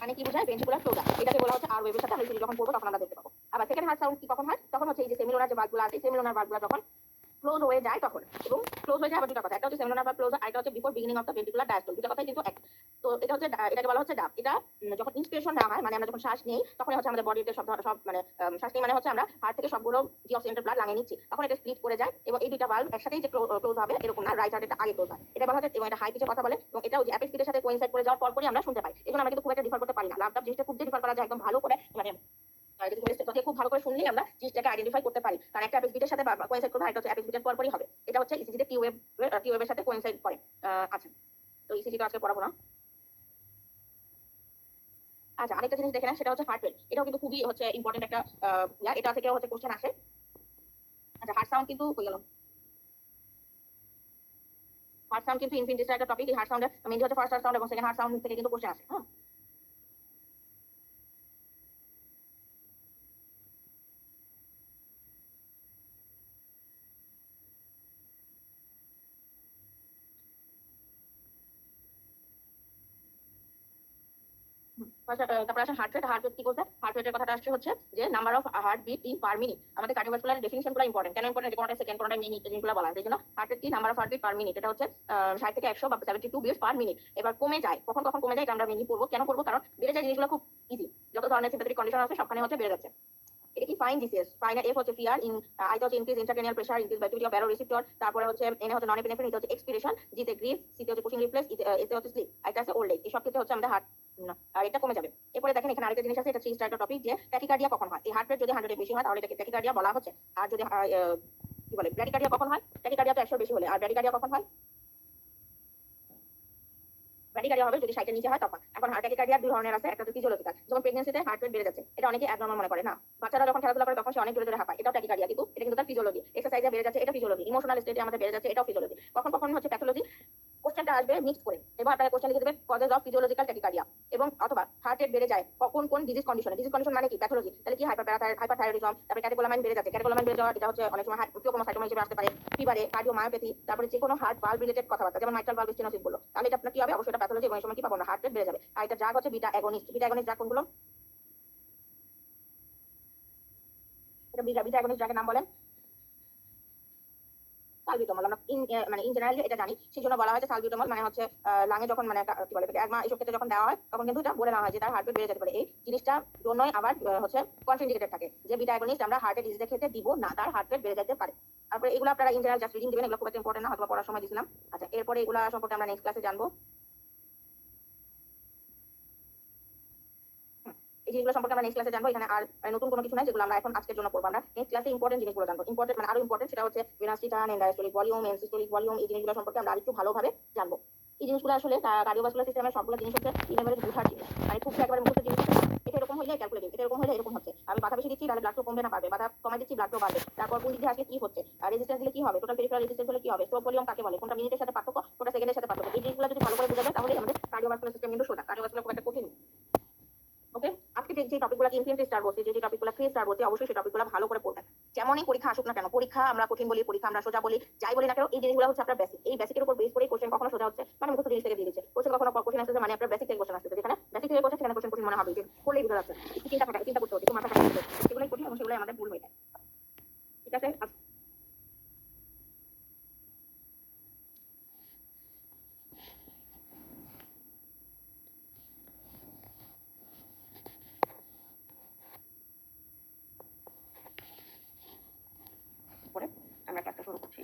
মানে কি বোঝায়? ভেন্ট্রিকুলার ক্লোজা। এটাকে বলা হচ্ছে আর ওয়েভের সাথে আমরা ইসিজি যখন করবো তখন আমরা দেখতে পাবো। আবার সেকেন্ড হার্ট সাউন্ড কি কখন হয়? তখন হচ্ছে এই যে সেমিলোনার যে ভালভগুলো আছে, সেমিলোনার ভালভগুলো যখন ক্লোজ হয়ে যায় তখন। এবং ক্লোজ হয়ে যায় আবার দুটো কথা, একটা হচ্ছে সেমিলোনার ভালভ ক্লোজ, আরেকটা হচ্ছে before beginning of the ventricular diastole. দুটো কথাই কিন্তু এক। তো এটা হচ্ছে এটাকে বলা হচ্ছে ডাব। এটা যখন ইন্সপিরেশন নেওয়া হয়, মানে আমরা যখন শ্বাস নেই, তখন হচ্ছে আমাদের বডিতে সব মানে শ্বাস নেই মানে হচ্ছে আমরা হার্ট থেকে সবগুলো ডিঅক্সিজেন্টেড ব্লাড লাগিয়ে নিচ্ছি, তখন এটা স্প্লিট করে যায় এবং এই দুইটা ভালভ একসাথেই যে ক্লোজ হবে এরকম না, রাইট হার্টের আগে ক্লোজ হয়। এটা বলা হচ্ছে এবং এটা হাই পিচে কথা বলে এবং এটা ওই যে অ্যাপেক্স পিচের সাথে কোইনসাইড করে যাওয়ার পরই আমরা শুনতে পাই। এজন্য আমরা কিন্তু খুব একটা ডিফার করতে পারি না। লাভ জিনিসটা খুব ডিফার করা যায় একদম ভালো করে, মানে খুব ভালো করে শুনলেই আমরা জিনিসটাকে আইডেন্টিফাই করতে পারি, কারণ একটা অ্যাপেক্স বিটের সাথে কোইনসাইড করবে, একটা হচ্ছে অ্যাপেক্স বিটের পরই হবে। এটা হচ্ছে ইসিজিতে টি ওয়েভের সাথে কোইনসাইড করে। আচ্ছা, তো ইসিজি তো আজকে পড়াবো না। আচ্ছা, আরেকটা জিনিস দেখে না, সেটা হচ্ছে হার্ট রেট। এটাও কিন্তু খুবই হচ্ছে ইম্পর্টেন্ট একটা এটা থেকে হচ্ছে কোশ্চেন আসে। আচ্ছা, হার্ট সাউন্ড কিন্তু হয়ে গেল। হার্ট সাউন্ড কিন্তু ইনফিনিটিসের একটা টপিক। এই হার্ট সাউন্ডের মেইনলি হচ্ছে ফার্স্ট হার্ট সাউন্ড এবং সেকেন্ড হার্ট সাউন্ড থেকে কিন্তু কোশ্চেন আসে। হ্যাঁ, তারপর আসে হার্ট রেট। হার্ট রেট কি করছে? হার্ট রেটের কথাটা আসছে হচ্ছে যে number of heart beat in per minute. আমাদের কার্ডিওভাস্কুলার ডেফিনিশন গুলো ইম্পর্টেন্ট। কেন ইম্পর্টেন্ট? কোনটা সেকেন্ড, কোনটা মিনিট, জিনিসগুলো বলা হয়। এই জন্য হার্ট রেট কি? Number of heart beat per minute. এটা হচ্ছে 60 থেকে 100 বা 72 বিটস পার মিনিট। এবার কমে যায়, কখন কখন কমে যায় এটা আমরা মেনলি পড়বো। কেন পড়বো? কারণ বেড়ে যায় জিনিসগুলো খুব ইজি। যত ধরনের সিম্প্যাথেটিক কন্ডিশন আছে সবখানে হচ্ছে বেড়ে যাচ্ছে। এটা কি? Fine DCS. ফাইন এফ হচ্ছে ফিয়ার, ইন আই হচ্ছে increase intracranial pressure, increase bioactivity of baro receptor, তারপরে হচ্ছে এন হচ্ছে নন এপিনেফ্রিন, এটা হচ্ছে এক্সপিরেশন, জিতে গ্রিফ, সিতে হচ্ছে পুশিং রিফ্লেক্স, এতে হচ্ছে স্লিপ, এটা আছে ওল্ড এজ। এই সব ক্ষেত্রে হচ্ছে আমাদের হার্ট আর এটা কমে যাবে। এরপরে দেখেন এখানে আরেকটা জিনিস আছে, এটা 3 স্টার একটা টপিক, যে ট্যাকিকার্ডিয়া কখন হয়। এই হার্ট রেট যদি 100 এর বেশি হয় তাহলে এটাকে ট্যাকিকার্ডিয়া বলা হচ্ছে। আর যদি কি বলে ব্র্যাডিকার্ডিয়া কখন হয়? ট্যাকিকার্ডিয়া তো 100 এর বেশি হলে। আর ব্র্যাডিকার্ডিয়া কখন হয়? ব্র্যাডিকার্ডিয়া হবে যদি 60 এর নিচে হয় তখন। এখন ট্যাকিকার্ডিয়া দুই ধরনের আছে, একটা হচ্ছে ফিজিওলজিক্যাল, যখন প্রেগন্যান্সিতে হার্ট রেট বেড়ে যাচ্ছে, এটা অনেকে অ্যাবনরমাল মনে করে না। বাচ্চারা যখন খেলাধুলা করে তখন সে অনেক জোরে জোরে হাঁপায়, এটাও ট্যাকিকার্ডিয়া, কিন্তু এটা কিন্তু তার ফিজিওলজি। এক্সারসাইজে বেড়ে যাচ্ছে, এটা ফিজিওলজি। ইমোশনাল স্টেটে আমাদের বেড়ে যাচ্ছে, এটাও ফিজিওলজি। কখন কখন হচ্ছে প্যাথোলজি। কোশ্চেনটা আসবে মিক্স করে। এবার আপনারা কোশ্চেন লিখে দেবেন কজেস অফ ফিজিওলজিক্যাল ট্যাকিকার্ডিয়া, এবং অথবা হার্ট রেট বেড়ে যায় কখন কোন ডিজিজ কন্ডিশনে। ডিজিজ কন্ডিশন মানে কি? প্যাথোলজি। তাহলে কি? হাইপারথাইরয়েডিজম, তারপরে ক্যাটেকোলামাইন বেড়ে যাচ্ছে। ক্যাটেকোলামাইন বেড়ে যাওয়া এটা হচ্ছে অনেক সময় হাইপোক্রোমোসাইটোমা হিসেবে আসতে পারে। ফিভারে, কার্ডিওমায়োপ্যাথি, তারপরে যে কোনো হার্ট ভালভ রিলেটেড কথাবার্তা, যেমন মাইট্রাল ভালভ স্টেনোসিস বললো, তাহলে এটা আপনার কি হবে? অবশ্যই এটা প্যাথোলজি, এবং এই সময় কি পাবো না? হার্ট রেট বেড়ে যাবে। আর এটা ড্রাগ হচ্ছে beta against. Beta against drug কোনগুলো? এটা বিটা বিটা অ্যাগনিস্ট ড্রাগের নাম বলেন। সালবিউটামল। আমরা মানে ইন জেনারেলি এটা জানি, সেই জন্য বলা হয়েছে সালবিউটামল। মানে হচ্ছে লাঙে যখন মানে কি বলে অ্যাজমা এইসব ক্ষেত্রে যখন দেওয়া হয় তখন কিন্তু এটা বলে নেওয়া হয় যে তার হার্ট রেট বেড়ে যেতে পারে। এই জিনিসটা জন্যই আবার হচ্ছে কন্ট্রাইন্ডিকেটেড থাকে যে বিটা অ্যাগনিস্ট আমরা হার্টের ডিজিজের ক্ষেত্রে দিব না, তার হার্ট রেট বেড়ে যেতে পারে। তারপরে এগুলো আপনারা ইন জেনারেল জাস্ট রিডিং দিবেন, এগুলো খুব একটা ইম্পর্টেন্ট না, হয়তো পড়ার সময় দিছিলাম। আচ্ছা, এরপরে এগুলা সম্পর্কে আমরা নেক্সট ক্লাসে জানবো। এই জিনিসগুলো সম্পর্কে আমরা নেক্সট ক্লাসে জানবো। এখানে আর নতুন কোনো কিছু নাই যেগুলো আমরা এখন আজকের জন্য পড়বো। আমরা নেক্সট ক্লাসে ইম্পর্টেন্ট জিনিসগুলো জানবো। ইম্পর্টেন্ট মানে আরো ইম্পর্টেন্ট, সেটা হচ্ছে ভেনাস রিটার্ন, এন্ডাইস্টোলিক ভলিউম, এনসিস্টোলিক ভলিউম, এই জিনিসগুলো সম্পর্কে আমরা আরেকটু ভালোভাবে জানবো। এই জিনিসগুলো আসলে কার্ডিওভাস্কুলার সিস্টেমের সবগুলো জিনিস হচ্ছে ইলেভেলের বুঝার জিনিস, মানে খুব একবার মুখস্থ জিনিস না। এটা এরকম হইলে ক্যালকুলেটিং, এটা এরকম হলে এরকম হচ্ছে। আমি বাধা বেশি দিচ্ছি তাহলে ব্লাড ফ্লো কমবে না বাড়বে, বাধা কমাই দিচ্ছি ব্লাড ফ্লো বাড়বে। তারপর কোন দিক দিয়ে আসলে কি হচ্ছে, আর রেজিস্ট্যান্স দিলে কি হবে, টোটাল পেরিফেরাল রেজিস্ট্যান্স হলে কি হবে, স্ট্রোক ভলিউম কাকে বলে, কোনটা মিনিটের সাথে পার্থক্য, কোনটা সেকেন্ডের সাথে পার্থক্য। এই জিনিসগুলো যদি ভালো করে বোঝা যায় তাহলে আমাদের কার্ডিওভাস্কুলার সিস্টেম কিন্তু সোজা। কার্ডিওভাস্কুলার খুব একটা কঠিন। ওকে, আজকে যে টপিকগুলো ইনফিনিটি স্টার বলছি, যে টপিকগুলো 3 স্টার বলছি, অবশ্যই সেই টপিকগুলো ভালো করে পড়বেন। যেমনই পরীক্ষা আসুক না কেন, পরীক্ষা আমরা কঠিন বলি, পরীক্ষা আমরা সোজা বলি, যাই বলি না কেন, এই জিনিসগুলো হচ্ছে আপনার বেসিক। এই বেসিকের উপর বেস করে কোশ্চেন কখনো সোজা হচ্ছে মানে মুখস্থ জিনিস থেকে দিয়ে দিচ্ছে, কোশ্চেন কখনো কোশ্চেন আসছে মানে আপনার বেসিক থেকে কোশ্চেন আসছে। যেখানে বেসিক থেকে কোশ্চেন সেখানে কোশ্চেন কঠিন মনে হবে, যে করলেই বোঝা যাচ্ছে। একটু চিন্তা করতে হচ্ছে, একটু মাথা খাটাতে হচ্ছে, সেগুলোই কঠিন এবং সেগুলোই আমাদের ভুল হয়ে যায়। ঠিক আছে, করে আমরা ক্লাসটা শুরু করছি।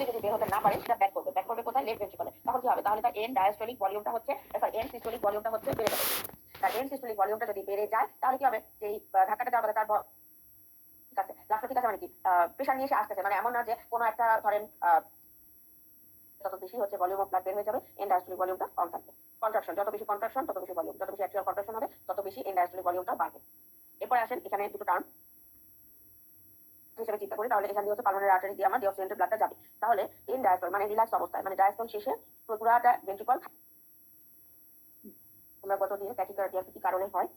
যদি বের হতে না পারে সেটা ব্যাক করবে। ব্যাক করবে কোথায়? লেফট ভেন্ট্রিকলে। তখন কি হবে? তাহলে তার এন্ড ডায়াস্টোলিক ভলিউমটা হচ্ছে, সরি এন্ড সিস্টোলিক ভলিউমটা হচ্ছে বেড়ে যাবে। তার এন্ড সিস্টোলিক ভলিউমটা যদি বেড়ে যায় তাহলে কি হবে? যে ধাক্কাটা দেওয়ার কথা, তার ঠিক আছে লাস্টটা ঠিক আছে, মানে কি প্রেশার নিয়ে এসে আসতেছে, মানে এমন না যে কোনো একটা ধরেন যত বেশি হচ্ছে ভলিউম অফ ব্লাড বের হয়ে যাবে, এন্ড ডায়াস্টোলিক ভলিউমটা কম থাকবে। কন্ট্রাকশন, যত বেশি কন্ট্রাকশন তত বেশি ভলিউম, যত বেশি অ্যাকচুয়াল কন্ট্রাকশন হবে তত বেশি এন্ড ডায়াস্টোলিক ভলিউমটা বাড়বে। এরপর আসেন এখানে দুটো টার্ম হিসেবে চিন্তা করি, তাহলে এখান দিয়ে হচ্ছে পালমোনারি আর্টারি দিয়ে আমার ডিঅক্সিজেন্টেড ব্লাডটা যাবে। তাহলে ইন ডায়াস্টল মানে রিল্যাক্স অবস্থায়, মানে ডায়াস্টল শেষে পুরোটা ভেন্ট্রিকল তোমরা কত দিয়ে ট্যাকিকার্ডিয়া কি কারণে হয়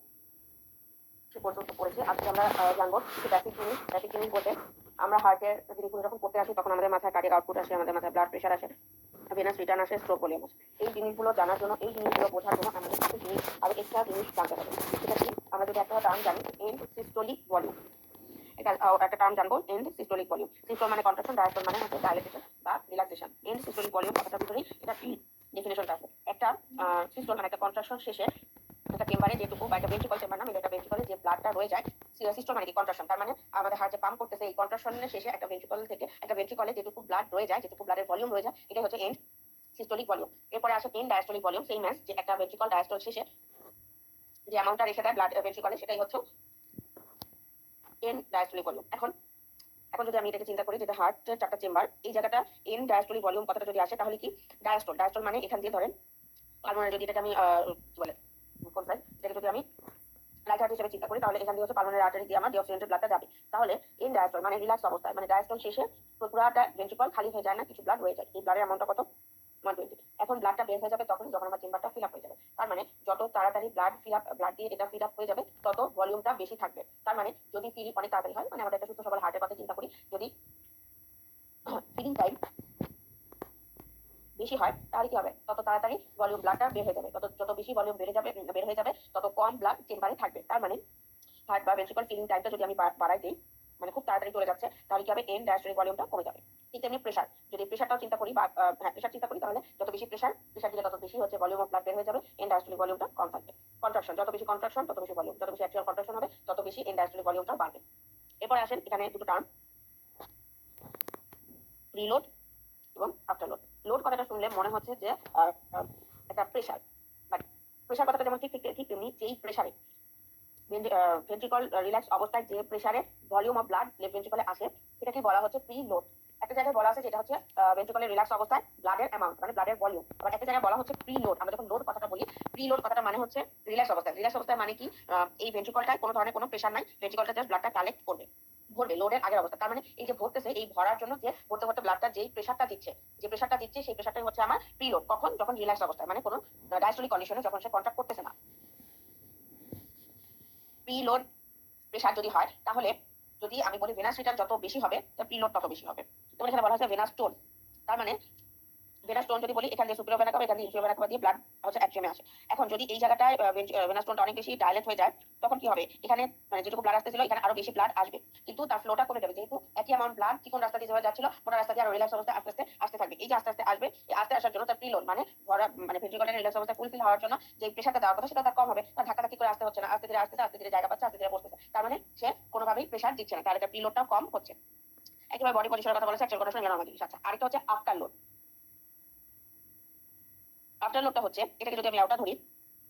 সে পর্যন্ত পড়েছি। আজকে আমরা জানবো কিছু বেসিক জিনিস বলতে। আমরা হার্টের জিনিসগুলো যখন পড়তে আসি তখন আমাদের মাথায় কার্ডিয়াক আউটপুট আসে, আমাদের মাথায় ব্লাড প্রেশার আসে, ভেনাস রিটার্ন আসে, স্ট্রোক ভলিউম আসে। এই জিনিসগুলো জানার জন্য, এই জিনিসগুলো বোঝার জন্য আমাদের কিছু জিনিস আরো এক্সট্রা জিনিস জানতে হবে। সেটা কি, আমরা যদি একটা টার্ম জানি এন্ড সিস্টোলিক ভলিউম, এটা একটা টার্ম জানবো এন্ড সিস্টোলিক ভলিউম। সিস্টোল মানে কন্ট্রাকশন, ডায়াস্টোল মানে হচ্ছে ডাইলেটেশন বা রিল্যাক্সেশন। এন্ড সিস্টোলিক ভলিউম কথাটার ভিতরেই এটা ডেফিনেশনটা আছে। একটা সিস্টোল মানে একটা কন্ট্রাকশন শেষে একটা চেম্বারে যেটুকু বা একটা ভেন্ট্রিকল চেম্বার নামে একটা ভেন্ট্রিকলে যে ব্লাডটা রয়ে যায়, সিস্টোল মানে কি কন্ট্রাকশন, তার মানে আমাদের হার্ট যে পাম্প করতেছে এই কন্ট্রাকশনের শেষে একটা ভেন্ট্রিকল থেকে একটা ভেন্ট্রিকলে যেটুকু ব্লাড রয়ে যায়, যেটুকু ব্লাডের ভলিউম রয়ে যায়, এটা হচ্ছে এন্ড সিস্টোলিক ভলিউম। এরপরে আসে end diastolic volume, same as যে একটা ভেন্ট্রিকল ডায়াস্টোল শেষে যে অ্যামাউন্টটা রেখে দেয় ব্লাড ভেন্ট্রিকলে, সেটাই হচ্ছে এন্ড ডায়াস্টোলিক ভলিউম। এখন এখন যদি আমি এটাকে চিন্তা করি, যেটা হার্টের চারটা চেম্বার, এই জায়গাটা এন্ড ডায়াস্টোলিক ভলিউম কথাটা যদি আসে, তাহলে কি ডায়াস্টোল, ডায়াস্টোল মানে এখান দিয়ে ধরেন পালমোনারি, যদি এটাকে আমি কি বলে কোন সাইড, এটাকে যদি আমি রাইট হার্ট হিসেবে চিন্তা করি, তাহলে এখান দিয়ে হচ্ছে পালমোনারি আর্টারি দিয়ে আমার ডিঅক্সিজেনেটেড ব্লাডটা যাবে। তাহলে ইন ডায়াস্টল মানে রিল্যাক্স অবস্থায়, মানে ডায়াস্টল শেষে পুরোটা ভেন্ট্রিকল খালি হয়ে যায় না, কিছু ব্লাড রয়ে যায়। এই ব্লাডের অ্যামাউন্টটা কত, 120। এখন ব্লাডটা বের হয়ে যাবে তখন যখন আমার চেম্বারটা ফিল আপ হয়ে যাবে। তার মানে যত তাড়াতাড়ি ব্লাড দিয়ে এটা ফিল আপ হয়ে যাবে, তত ভলিউমটা বেশি থাকবে। তার মানে যদি ফিল অনেক তাড়াতাড়ি হয়, মানে আমাদের একটা সুস্থ সবল হার্টের কথা চিন্তা করি, যদি ফিলিং টাইম বেশি হয়, তাহলে কি হবে, তত তাড়াতাড়ি ভলিউম ব্লাডটা বের হয়ে যাবে। যত বেশি ভলিউম বের হয়ে যাবে, তত কম ব্লাড চেম্বারে থাকবে। তার মানে হার্ট বা ভেন্ট্রিকল ফিলিং টাইমটা যদি আমি বাড়াই দিই, মানে খুব তাড়াতাড়ি চলে যাচ্ছে, তাহলে কি হবে, এন্ড ডায়াস্টোলিক ভলিউমটা কমে যাবে। ঠিক তেমনি প্রেশার, যদি প্রেশারটাও চিন্তা করি বা প্রেশার চিন্তা করি, তাহলে যত বেশি প্রেশার দিলে তত বেশি হচ্ছে ভলিউম অফ ব্লাড বের হয়ে যাবে, এন্ড ডায়াস্টোলিক ভলিউমটা কম থাকবে। কন্ট্রাকশন, যত বেশি কন্ট্রাকশন তত বেশি ভলিউম, যত বেশি অ্যাকচুয়াল কন্ট্রাকশন হবে তত বেশি এন্ড ডায়াস্টোলিক ভলিউমটা বাড়বে। এরপরে আসেন এখানে দুটো টার্ম, প্রিলোড এবং আফটার লোড। লোড কথাটা শুনলে মনে হচ্ছে যে একটা প্রেশার, বাট প্রেশার কথাটা যেমন ঠিক তেমনি যেই প্রেশারে ভেন্ট্রিকল রিল্যাক্স অবস্থায় যে প্রেসারে ভলিউম অফ ব্লাড লেফট ভেন্ট্রিকলে আসে, সেটাকে বলা হচ্ছে প্রি লোড। একটা জায়গায় বলা আছে যেটা হচ্ছে ভেন্ট্রিকলের রিল্যাক্স অবস্থায় ব্লাডের অ্যামাউন্ট মানে ব্লাডের ভলিউম। আবার একটা জায়গায় বলা হচ্ছে প্রি লোড। আমরা যখন লোড কথাটা বলি, প্রি লোড কথাটা মানে হচ্ছে রিল্যাক্স অবস্থায়। রিল্যাক্স অবস্থায় মানে কি, এই ভেন্ট্রিকলটায় কোনো ধরনের কোনো প্রেশার নাই, ভেন্ট্রিকলটা জাস্ট ব্লাডটা কালেক্ট করবে, ভরবে লোডের আগের অবস্থা। তার মানে এই যে ভরতেছে, এই ভরার জন্য যে ভরতে ভরতে ব্লাডটা যেই প্রেশারটা দিচ্ছে, সেই প্রেশারটাই হচ্ছে আমার প্রি লোড। কখন, যখন রিল্যাক্স অবস্থায়, মানে কোনো ডায়াস্টোলিক কন্ডিশনে যখন সে কন্ট্রাক্ট করতেছে না। প্রি লোড প্রেশার যদি হয়, তাহলে যদি আমি বলি ভেনাস রিটার্ন যত বেশি হবে, প্রিলোড তত বেশি হবে। যেমন এখানে বলা হচ্ছে ভেনাস টোন, তার মানে ভেনাস টোন যদি বলি, এখান দিয়ে সুপিরিয়র ভেনা কাভা, এখান দিয়ে ইনফিরিয়র ভেনা কাভা দিয়ে ব্লাড হচ্ছে অ্যাট্রিয়ামে আসে। এখন যদি এই জায়গাটায় ভেনাস টোনটা অনেক বেশি ডাইলেট হয়ে যায়, তখন কি হবে, এখানে মানে যেটুকু ব্লাড আসতেছিল এখানে আরো বেশি ব্লাড আসবে, কিন্তু তার ফ্লোটা কমে যাবে, যেহেতু একই অ্যামাউন্ট ব্লাড চিকন রাস্তা দিয়ে যেভাবে যাচ্ছিল, মোটা রাস্তা দিয়ে আরো রিল্যাক্স অবস্থায় আস্তে আস্তে আসতে থাকবে। এই যে আস্তে আস্তে আসবে, এই আস্তে আসার জন্য তার প্রিলোড মানে ভরা, মানে ভেন্ট্রিকলের রিল্যাক্স অবস্থায় ফুলফিল হওয়ার জন্য যে প্রেশারটা দেওয়ার কথা সেটা তার কম হবে, তার ধাক্কাধাক্কি করে আসতে হচ্ছে না, আস্তে ধীরে আসতেছে, আস্তে ধীরে জায়গা পাচ্ছে, আস্তে ধীরে বসতেছে। তার মানে সে কোনোভাবেই প্রেশার দিচ্ছে না, তাহলে তার প্রিলোডটাও কম হচ্ছে। একেবারে বডি পরিসরের কথা বলেছে, অ্যাকচুয়াল কথা শুনে গেল আমার জিনিস। আচ্ছা, আরেকটা হচ্ছে আফটার লোড। আফটার লোডটা হচ্ছে, এটাকে যদি আমি আউটা ধরি,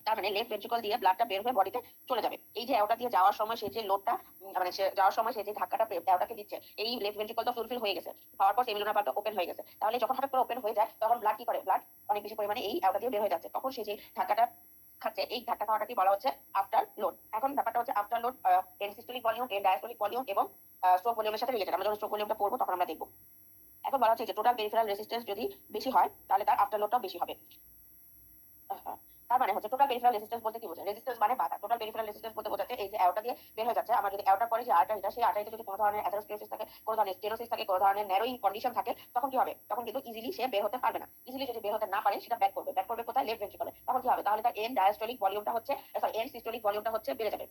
তার মানে লেফট ভেন্ট্রিকল দিয়ে ব্লাডটা বের হয়ে বডিতে চলে যাবে। এই যে অ্যাওটা দিয়ে যাওয়ার সময় সেই যে লোডটা, মানে সে যাওয়ার সময় সেই যে ধাক্কাটা অ্যাওটাকে দিচ্ছে, এই লেফট ভেন্ট্রিকল তো ফুলফিল হয়ে গেছে, হওয়ার পর সেমিলুনার ভালভটা ওপেন হয়ে গেছে। তাহলে যখন হঠাৎ করে ওপেন হয়ে যায়, তখন ব্লাড কি করে, ব্লাড অনেক বেশি পরিমাণে এই অ্যাওটা দিয়ে বের হয়ে যাচ্ছে, তখন সেই যে ধাক্কাটা খাচ্ছে, এই ধাক্কা খাওয়াটাকে বলা হচ্ছে আফটার লোড। এখন ব্যাপারটা হচ্ছে after load end systolic volume, end diastolic volume এবং স্ট্রোক ভলিউমের সাথে রিলেটেড। আমরা যখন স্ট্রোক ভলিউমটা পড়বো তখন আমরা দেখবো। এখন বলা হচ্ছে যে টোটাল পেরিফেরাল রেজিস্ট্যান্স যদি বেশি হয়, তাহলে তার আফটার লোডটাও বেশি হবে। তার মানে হচ্ছে টোটাল পেরিফেরাল রেজিস্ট্যান্স বলতে কি বোঝায়, রেজিস্ট্যান্স মানে বাধা। টোটাল পেরিফেরাল রেজিস্ট্যান্স বলতে বোঝাচ্ছে এই যে অ্যাওটা দিয়ে বের হয়ে যাচ্ছে, আমার যদি অ্যাওটার পরে যে আর্টারিটা, সেই আর্টারিতে যদি কোনো ধরনের অ্যাথেরোস্ক্লেরোসিস থাকে, কোনো ধরনের স্টেনোসিস থাকে, কোনো ধরনের ন্যারোইং কন্ডিশন থাকে, তখন কি হবে, তখন কিন্তু ইজিলি সে বের হতে পারবে না। ইজিলি যদি বের হতে না পারে, সেটা ব্যাক করবে কোথায়, লেফট ভেন্ট্রিকলে। তখন কি হবে, তাহলে তার এন্ড ডায়াস্টোলিক ভলিউমটা হচ্ছে, সরি এন্ড সিস্টোলিক ভলিউমটা হচ্ছে বেড়ে যাবে।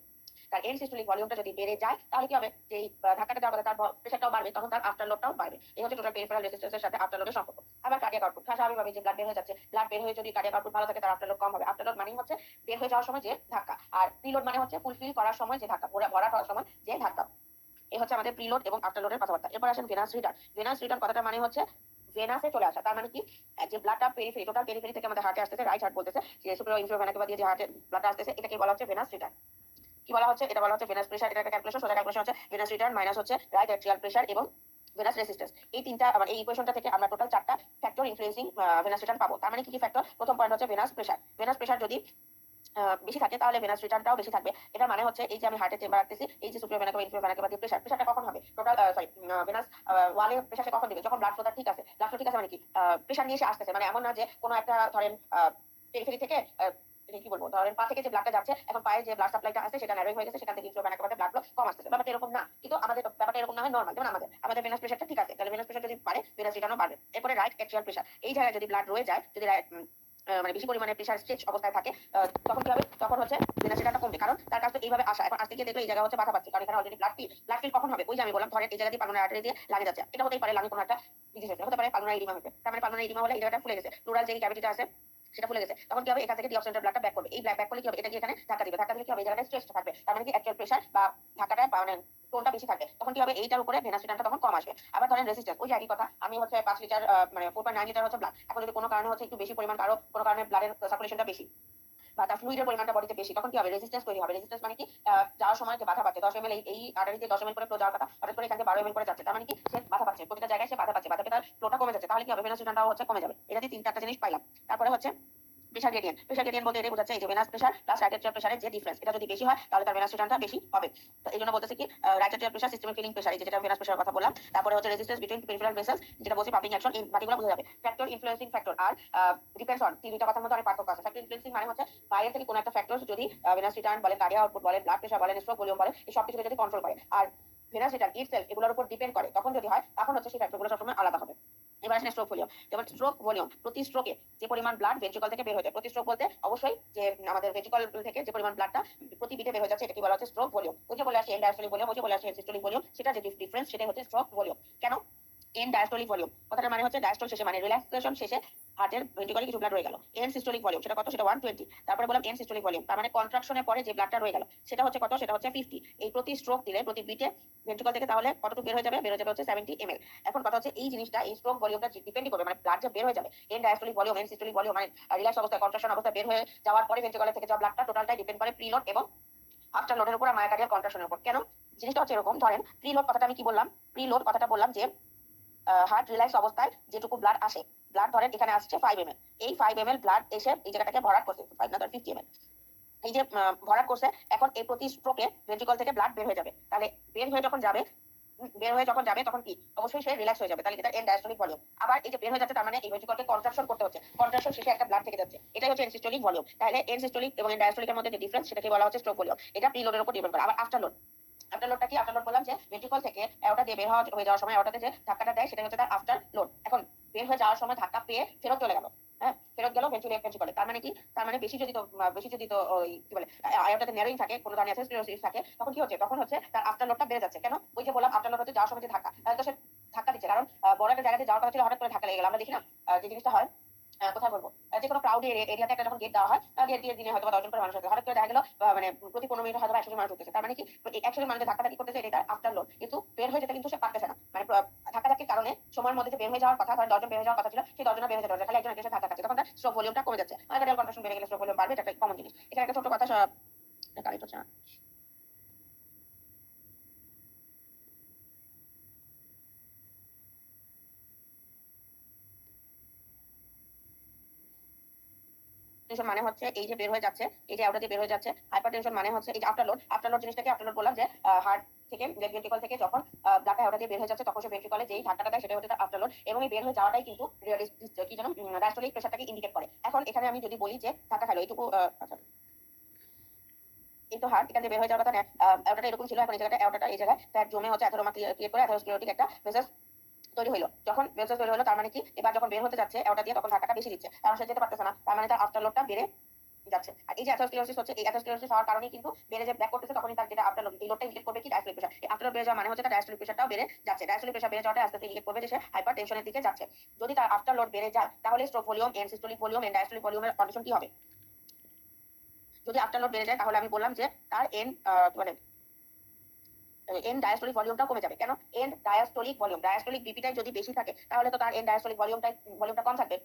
তার এন্ড সিস্টোলিক ভলিউমটা যদি বেড়ে যায়, তাহলে কি হবে, যে ধাক্কাটা দেওয়ার পরে তার প্রেশারটাও বাড়বে, তখন তার আফটার লোডটাও বাড়বে। এই হচ্ছে টোটাল পেরিফেরাল রেজিস্ট্যান্সের সাথে আফটার লোডের সম্পর্ক। আবার কার্ডিয়াক আউটপুট, স্বাভাবিকভাবে যে ব্লাড বের হয়ে যাচ্ছে, ব্লাড বের হয়ে যদি কার্ডিয়াক আউটপুট ভালো থাকে, তার আফটার লোড কম হবে। আফটার লোড মানে হচ্ছে বের হয়ে যাওয়ার সময় যে ধাক্কা, আর প্রিলোড মানে হচ্ছে ফুলফিল করার সময় যে ধাক্কা, ভরা হওয়ার সময় যে ধাক্কা। এই হচ্ছে আমাদের প্রিলোড এবং আফটার লোডের কথাবার্তা। এরপর আসেন ভেনাস রিটার্ন। ভেনাস রিটার্ন কথাটা মানে হচ্ছে ভেনাসে চলে আসা। তার মানে কি, যে ব্লাডটা পেরিফেরি, টোটাল পেরিফেরি থেকে আমাদের হার্টে আসতেছে, রাইট হার্ট বলতেছে, যে সুপিরিয়র ইনফিরিয়র ভেনা কাভা দিয়ে যে হার্টে ব্লাডটা আসতেছে, এটাকে বলা হচ্ছে ভেনাস রিটার্ন। কি বলা হচ্ছে, এটা বলা হচ্ছে ভেনাস প্রেসার। এটা একটা ক্যালকুলেশন, সোজা ক্যালকুলেশন হচ্ছে ভেনাস রিটার্ন মাইনাস হচ্ছে রাইট অ্যাট্রিয়াল প্রেসার এবং ভেনাস রেজিস্ট্যান্স। এই তিনটা, মানে এই ইকুয়েশনটা থেকে আমরা টোটাল 4টা ফ্যাক্টর ইনফ্লুয়েন্সিং ভেনাস রিটার্ন পাবো। তার মানে কি কি ফ্যাক্টর, প্রথম পয়েন্ট হচ্ছে ভেনাস প্রেসার। ভেনাস প্রেসার যদি বেশি থাকে, তাহলে ভেনাস রিটার্নটাও বেশি থাকবে। এটা মানে হচ্ছে এই যে আমি হার্টের চেম্বার রাখতেছি, এই যে superior vena CAVA inferior vena CAVA দিয়ে প্রেসারটা কখন হবে, টোটাল সরি ভেনাস ওয়ালে প্রেসারটা কখন দিবে, যখন ব্লাড ফ্লোটা ঠিক আছে। ব্লাড ফ্লো ঠিক আছে মানে কি, প্রেসার নিয়ে এসে আসতেছে, মানে এমন না যে কোনো একটা ধরেন পেরিফেরি থেকে কি বলবো, ধরেন পা থেকে যে ব্লাডটা যাচ্ছে, এখন পায়ে যে ব্লাড সাপ্লাইটা আছে সেটা ন্যারোইং হয়ে গেছে, সেখান থেকে একেবারে ব্লাড ফ্লো কম আসছে। ব্যাপারটা এরকম না, কিন্তু আমাদের ব্যাপারটা এরকম না হয় নরমাল। যেমন আমাদের ভেনাস প্রেশারটা ঠিক আছে, তাহলে ভেনাস প্রেশার যদি বাড়ে ভেনাস রিটার্নও বাড়বে। এরপরে রাইট অ্যাক্সিয়াল প্রেশার, এই জায়গায় যদি ব্লাড রয়ে যায়, যদি মানে বেশি পরিমাণে প্রেশার স্ট্রেচ অবস্থায় থাকে, তখন কি হবে, তখন হচ্ছে ভেনাস রিটার্নটা কমবে, কারণ তার কাছে তো এইভাবে আসা। এখন আসতে গিয়ে দেখলো এই জায়গা হচ্ছে বাধা পাচ্ছে, কারণ এখানে অলরেডি ব্লাড ফিল কখন হবে, ওই যে আমি বললাম ধরেন এই জায়গা দিয়ে পালমোনারি আর্টারি দিয়ে লাগে যাচ্ছে, এটা হতেই পারে লাঙে কোনো একটা ডিজিজ হয়েছে, হতে পারে পালমোনারি এডিমা হয়েছে। তার মানে পালমোনারি এডিমা হলে এই জায়গাটা ফুলে গেছে, প্লুরাল যে ক্যাভিটিটা আছে সেটা ফুলে গেছে, তখন কি হবে, এখান থেকে ডিঅক্সিজেনের ব্লাডটা ব্যাক করবে। এই ব্যাক করলে কি হবে, এটা কি এখানে ধাক্কা দিবে, ধাক্কা দিলে কি হবে, এই জায়গাটা স্ট্রেস থাকবে, তার মানে কি অ্যাকচুয়াল প্রেশার বা ধাক্কাটা মানে টোনটা বেশি থাকে, তখন কি হবে, এইটার উপরে ভেনাস রিটার্নটা তখন কম আসবে। আবার ধরেন রেজিস্ট্যান্স, ওই একই কথা, আমি হচ্ছে 5 লিটার মানে 4.9 লিটার হচ্ছে ব্লাড, এখন যদি কোনো কারণে হচ্ছে একটু বেশি পরিমাণ, কারো কোনো কারণে ব্লাডের সার্কুলেশনটা বেশি বা তার ফ্লুইডের পরিমাণটা বডিতে বেশি, তখন কি হবে, রেজিস্ট্যান্স তৈরি হবে। রেজিস্ট্যান্স মানে কি, যাওয়ার সময় যে বাধা পাচ্ছে, 10 ml এই আর্টারিতে 10 ml করে ফ্লো যাওয়ার কথা, হঠাৎ করে এখান থেকে 12 ml করে যাচ্ছে, তার মানে কি সে বাধা পাচ্ছে, প্রতিটা জায়গায় সে বাধা পাচ্ছে, বাধা পেয়ে তার ফ্লোটা কমে যাচ্ছে, তাহলে কি হবে, ভেনাস রিটার্নটাও হচ্ছে কমে যাবে। এটা দিয়ে 3-4টা জিনিস পাইলাম। তারপরে হচ্ছে প্রেশার গ্রেডিয়েন্ট। প্রেশার গ্রেডিয়েন্ট বলতে এটাই বোঝাচ্ছে এই যে venous pressure plus right atrial প্রেশারের যে ডিফারেন্স, এটা যদি বেশি হয় তাহলে তার ভেনাস রিটার্নটা বেশি হবে। তো এই জন্য বলতেছে কি, right atrial pressure, systemic filling pressure, এই যেটা ভেনাস প্রেশারের কথা বললাম। তারপরে হচ্ছে রেজিস্ট্যান্স বিটুইন পেরিফেরাল ভেসেলস, যেটা বলছি পাম্পিং অ্যাকশন, এই বাকিগুলো বোঝা যাবে। ফ্যাক্টর, ইনফ্লুয়েন্সিং ফ্যাক্টর আর ডিপেন্ডস অন, তিনটা কথার মধ্যে অনেক পার্থক্য আছে। ফ্যাক্টর ইনফ্লুয়েন্সিং মানে হচ্ছে বাইরে থেকে কোনো একটা ফ্যাক্টর যদি ভেনাস রিটার্ন বলেন, কার্ডিয়াক আউটপুট বলেন, ব্লাড প্রেশার বলেন, স্ট্রোক ভলিউম বলেন, এই সব কিছু যদি কন্ট্রোল করে, আর ভেনাস রিটার্ন ইটসেলফ এগুলোর উপর ডিপেন্ড করে, তখন যদি হয় তখন হচ্ছে সেই ফ্যাক্টরগুলো সবসময় আলাদা হবে। এবার আসলে স্ট্রোক ভলিউম। যেমন স্ট্রোক ভলিউম, প্রতি স্ট্রোকে যে পরিমাণ ব্লাড ভেন্ট্রিকল থেকে বের হয়ে যায়, প্রতি স্ট্রোক বলতে অবশ্যই যে আমাদের ভেন্ট্রিকল থেকে যে পরিমাণ ব্লাডটা প্রতি বিটে বের হয়ে যাচ্ছে, এটাকে বলা হচ্ছে স্ট্রোক ভলিউম। ওই যে বলে আসছে এন্ড ডায়াস্টলিক ভলিউম, ওই যে বলে আসছে সিস্টোলিক ভলিউম, সেটা যে ডিফারেন্স সেটাই হচ্ছে স্ট্রোক ভলিউম। কেন এন্ড ডায়াস্টলিক ভলিউম, কথাটার মানে হচ্ছে ডায়াস্টল শেষে মানে রিল্যাক্সেশন শেষে হার্টের ভেন্ট্রিকলে কিছু ব্লাড রয়ে গেল। এন্ড সিস্টোলিক ভলিউম সেটা কত, সেটা 120। তারপরে বললাম এন্ড সিস্টোলিক ভলিউম, তার মানে কন্ট্রাকশনের পরে যে ব্লাডটা রয়ে গেল সেটা হচ্ছে কত, সেটা হচ্ছে 50। এই প্রতি স্ট্রোক দিলে প্রতি বিটে ভেন্ট্রিকল থেকে তাহলে কতটুকু বের হয়ে যাবে, বের হয়ে যাবে হচ্ছে 70 ml। এখন কথা হচ্ছে এই জিনিসটা, এই স্ট্রোক ভলিউমটা ডিপেন্ড করবে, মানে ব্লাড যে বের হয়ে যাবে, end diastolic volume, end systolic volume মানে রিল্যাক্স অবস্থায়, কন্ট্রাকশন অবস্থায় বের হয়ে যাওয়ার পরে ভেন্ট্রিকল থেকে যাওয়া ব্লাডটা টোটালটাই ডিপেন্ড করে প্রিলোড এবং আফটার লোডের উপর আর মায়োকার্ডিয়াল কন্ট্রাকশনের উপর। কেন জিনিসটা হচ্ছে এরকম, ধরেন প্রিলোড কথাটা আমি কি বললাম, প্রিলোড কথাটা বললাম যে হার্ট রিল্যাক্স অবস্থায় যেটুকু ব্লাড আসে, ব্লাড ধরেন এখানে আসছে 5 ml, এই 5 ml ব্লাড এসে এই জায়গাটাকে ভরাট করছে, 5 না 50 ml, এই যে ভরাট করছে, এখন এই প্রতি স্ট্রোকে ভেন্ট্রিকল থেকে ব্লাড বের হয়ে যাবে, তাহলে বের হয়ে যখন যাবে, বের হয়ে যখন যাবে তখন কি অবশ্যই সে রিল্যাক্স হয়ে যাবে, তাহলে এটা এন্ড ডায়াস্টলিক ভলিউম। আবার এই যে বের হয়ে যাচ্ছে তার মানে এই ভেন্ট্রিকলকে কন্ট্রাকশন করতে হচ্ছে, কন্ট্রাকশন শেষে একটা ব্লাড থেকে যাচ্ছে, এটাই হচ্ছে এন্ড সিস্টোলিক ভলিউম। তাহলে এন্ড সিস্টোলিক এবং এন্ড ডায়াস্টলিকের মধ্যে যে ডিফারেন্স সেটাকে বলা হচ্ছে স্ট্রোক ভলিউম। এটা প্রিলোডের উপর ডিপেন্ড করে। আবার আফটার লোড, আফটার লোডটা কি, আফটার লোড বললাম যে ভেন্ট্রিকল থেকে ওটা দিয়ে বের হয়ে যাওয়ার সময় ওটাতে যে ধাক্কাটা দেয় সেটা হচ্ছে তার আফটার লোড। এখন বের হয়ে যাওয়ার সময় ধাক্কা পেয়ে ফেরত চলে গেল, হ্যাঁ ফেরত গেল ভেন্ট্রিকলে, তার মানে কি, তার মানে বেশি যদি তো ওই কি বলে আয়োটাতে ন্যারোইং থাকে, কোনো ধরনের অ্যাথেরোস্ক্লেরোসিস থাকে, তখন কি হচ্ছে, তখন হচ্ছে তার আফটার লোডটা বেড়ে যাচ্ছে। কেন, ওই যে বললাম আফটার লোড হচ্ছে যাওয়ার সময় যে ধাক্কা, তাহলে তো সে ধাক্কা দিচ্ছে, কারণ বড় একটা জায়গাতে যাওয়ার কথা ছিল, হঠাৎ করে ধাক্কা লেগে গেল। আমরা দেখি না যে জিনিসটা হয়, কোথায় বলবো, যে কোনো ক্রাউড এরিয়াতে একটা যখন গেট দেওয়া হয়, গেট দিয়ে দিনে হয়তো 10 জন করে মানুষ হচ্ছে, হঠাৎ করে দেখা গেল মানে প্রতি 15 মিনিট হয়তো 100 জন মানুষ হচ্ছে, তার মানে কি 100 জন মানুষ ধাক্কাধাক্কি করতেছে, এটা আফটার লোড, কিন্তু বের হয়ে যেতে কিন্তু সে পারতেছে না, মানে ধাক্কাধাক্কির কারণে সময়ের মধ্যে যে বের হয়ে যাওয়ার কথা, ধর 10 জন বের হয়ে যাওয়ার কথা ছিল, সেই 10 জন বের হয়ে যাওয়ার, খালি একজন এসে ধাক্কা খাচ্ছে, তখন তার স্ট্রোক ভলিউমটা কমে যাচ্ছে। মায়োকার্ডিয়াল কন্ট্রাকশন বেড়ে গেলে স্ট্রোক ভলিউম বাড়বে, এটা একটা কমন জিনিস। এখানে একটা ছোট কথা কারেক্ট হচ্ছে না। টেনশন মানে হচ্ছে এই যে বের হয়ে যাচ্ছে, এই যে আউটার দিয়ে বের হয়ে যাচ্ছে, হাইপার টেনশন মানে হচ্ছে এই যে আফটার লোড। আফটার লোড জিনিসটাকে আফটার লোড বললাম যে হার্ট থেকে ভেন্ট্রিকল থেকে যখন ব্লাডটা আউটার দিয়ে বের হয়ে যাচ্ছে, তখন সে ভেন্ট্রিকলে যেই ধাক্কাটা দেয় সেটা হচ্ছে তার আফটার লোড, এবং এই বের হয়ে যাওয়াটাই কিন্তু কি যেন ডায়াস্টলিক প্রেশারটাকে ইন্ডিকেট করে। এখন এখানে আমি যদি বলি যে ধাক্কা খাইলো এইটুকু, আচ্ছা এই তো হার্ট এখান থেকে বের হয়ে যাওয়ার কথা না, আউটারটা এরকম ছিল, এখন এই জায়গাটা আউটারটা এই জায়গায় ফ্যাট জমে হচ্ছে অ্যাথেরোমা ক্রিয়েট করে অ্যাথেরোস্ক্লেরোটিক একটা ভেসেল তৈরি হলো। যখন ভেসেল তৈরি হলো তার মানে কি, এবার যখন বের হতে যাচ্ছে ওটা দিয়ে, তখন ধাক্কাটা বেশি দিচ্ছে, কারণ সে যেতে পারতেছে না, তার মানে তার আফটার লোডটা বেড়ে যাচ্ছে। আর এই যে অ্যাথেরোস্ক্লেরোসিস হচ্ছে, এই অ্যাথেরোস্ক্লেরোসিস হওয়ার কারণে কিন্তু বেড়ে যে ব্যাক করতেছে, তখনই তার যেটা আফটার লোড, এই লোডটা ইন্ডিকেট করবে কি ডায়াস্টলিক প্রেশার। এই আফটার লোড বেড়ে যাওয়া মানে হচ্ছে তার ডায়াস্টলিক প্রেশারটাও বেড়ে যাচ্ছে, ডায়াস্টলিক প্রেশার বেড়ে যাওয়াটা আস্তে আস্তে ইন্ডিকেট করবে যে সে হাইপার টেনশনের দিকে যাচ্ছে। যদি তার আফটার লোড বেড়ে যায় তাহলে stroke volume, end systolic volume, end diastolic ভলিউমের কন্ডিশন কি হবে। যদি আফটার লোড বেড়ে যায় তাহলে আমি বললাম যে তার মানে এন্ড ডায়াস্টলিক ভলিউমটা কমে যাবে। কেন, এন্ড ডায়াস্টলিক ভলিউম, ডায়াস্টলিক বিপিটাই যদি বেশি থাকে তাহলে তো তার এন্ড ডায়াস্টলিক ভলিউমটা কম থাকবে।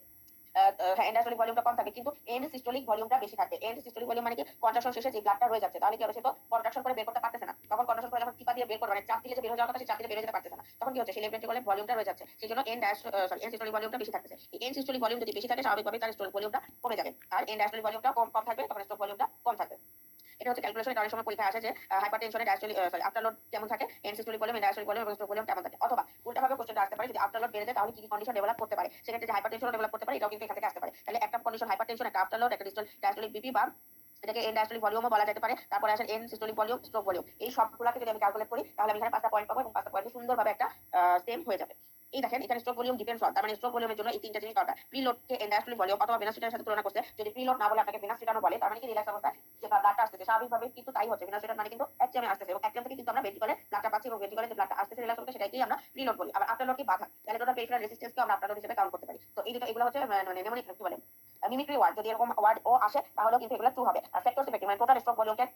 হ্যাঁ এন্ড ডায়াস্টলিক ভলিউমটা কম থাকে, কিন্তু এন্ড সিস্টোলিক ভলিউমটা বেশি থাকবে। এন্ড সিস্টোলিক ভলিউম মানে কি, কন্ট্রাকশন শেষে যে ব্লাডটা রয়ে যাচ্ছে, তাহলে কি হবে, সে তো কন্ট্রাকশন করে বের করতে পারতেছে না, তখন কন্ট্রাকশন করে যখন টিপা দিয়ে বের করবে, মানে চাপ দিলে যে বের হয়ে যাওয়ার কথা, সেই চাপ দিলে বের হয়ে যেতে পারতেছে না, তখন কি হচ্ছে, সেই লেফট ভেন্ট্রিকলের ভলিউমটা রয়ে যাচ্ছে, সেই জন্য এন্ড সিস্টোলিক ভলিউমটা বেশি থাকতেছে। এই এন্ড সিস্টোলিক ভলিউম যদি বেশি থাকে, স্বাভাবিকভাবে তার স্ট্রোক ভলিউমটা কমে যাবে, আর এন্ড ডায়াস্টলিক ভলিউমটা কম থাকবে, তখন স্ট্রোক ভলিউমটা কম থাকবে। এটা হচ্ছে ক্যালকুলেশন। এটা অনেক সময় পরীক্ষায় আসে যে হাইপারটেনশনে ডায়াস্টলিক আফটারলোড কেমন থাকে, end systolic volume, diastolic volume এবং স্ট্রোক ভলিউম কেমন থাকে। অথবা উল্টাভাবে কোশ্চেনটা আসতে পারে, যদি আফটারলোড বেড়ে যায় তাহলে কি কি কন্ডিশন ডেভেলপ করতে পারে, সেক্ষেত্রে যে হাইপারটেনশন ডেভেলপ করতে পারে এটাও কিন্তু এখান থেকে আসতে পারে। তাহলে একটা কন্ডিশন হাইপারটেনশন, একটা আফটারলোড, একটা ডায়াস্টলিক বিপি বা এটাকে এন্ড ডায়াস্টলিক ভলিউমও বলা যেতে পারে। তারপরে আসে end systolic volume, stroke volume. এই সবগুলোকে যদি আমি ক্যালকুলেট করি তাহলে আমি এখানে 5টা পয়েন্ট পাবো এবং 5টা পয়েন্টে সুন্দরভাবে একটা সেম হয়ে যাবে। এই দেখেন এখানে স্ট্রোক ভলিউম ডিপেন্ডস অন, তার মানে স্ট্রোক ভলিউমের জন্য এই তিনটা জিনিস দরকার। প্রিলোডকে এন্ড ডায়াস্টলিক ভলিউম অথবা ভেনাস রিটার্নের সাথে তুলনা করতে, যদি প্রিলোড না বলে আপনাকে ভেনাস রিটার্নও বলে, তার মানে কি রিল্যাক্স অবস্থায় যে ব্লাডটা আসতেছে স্বাভাবিকভাবে কিন্তু তাই হচ্ছে। ভেনাস রিটার্ন মানে কিন্তু অ্যাকচুয়ালি আসতেছে এবং অ্যাকচুয়ালি থেকে কিন্তু আমরা ভেন্ট্রিকলে ব্লাডটা পাচ্ছি এবং ভেন্ট্রিকলে যে ব্লাডটা আসতেছে রিল্যাক্স অবস্থায় সেটাকেই আমরা প্রিলোড বলি। আবার আফটারলোড কি বাধা, তাহলে টোটাল পেরিফেরাল রেজিস্ট্যান্সকে আমরা আফটারলোড হিসেবে কাউন্ট করতে পারি। তো এই দুটো এগুলো হচ্ছে মানে নেমোনিক কি বলে মিমিক্রি ওয়ার্ড, যদি এরকম ওয়ার্ড ও আসে তাহলে কিন্তু এগুলো ট্রু হবে। আর ফ্যাক্টরস ইফেক্টিভ মানে টোটাল স্ট্রোক ভলিউমকে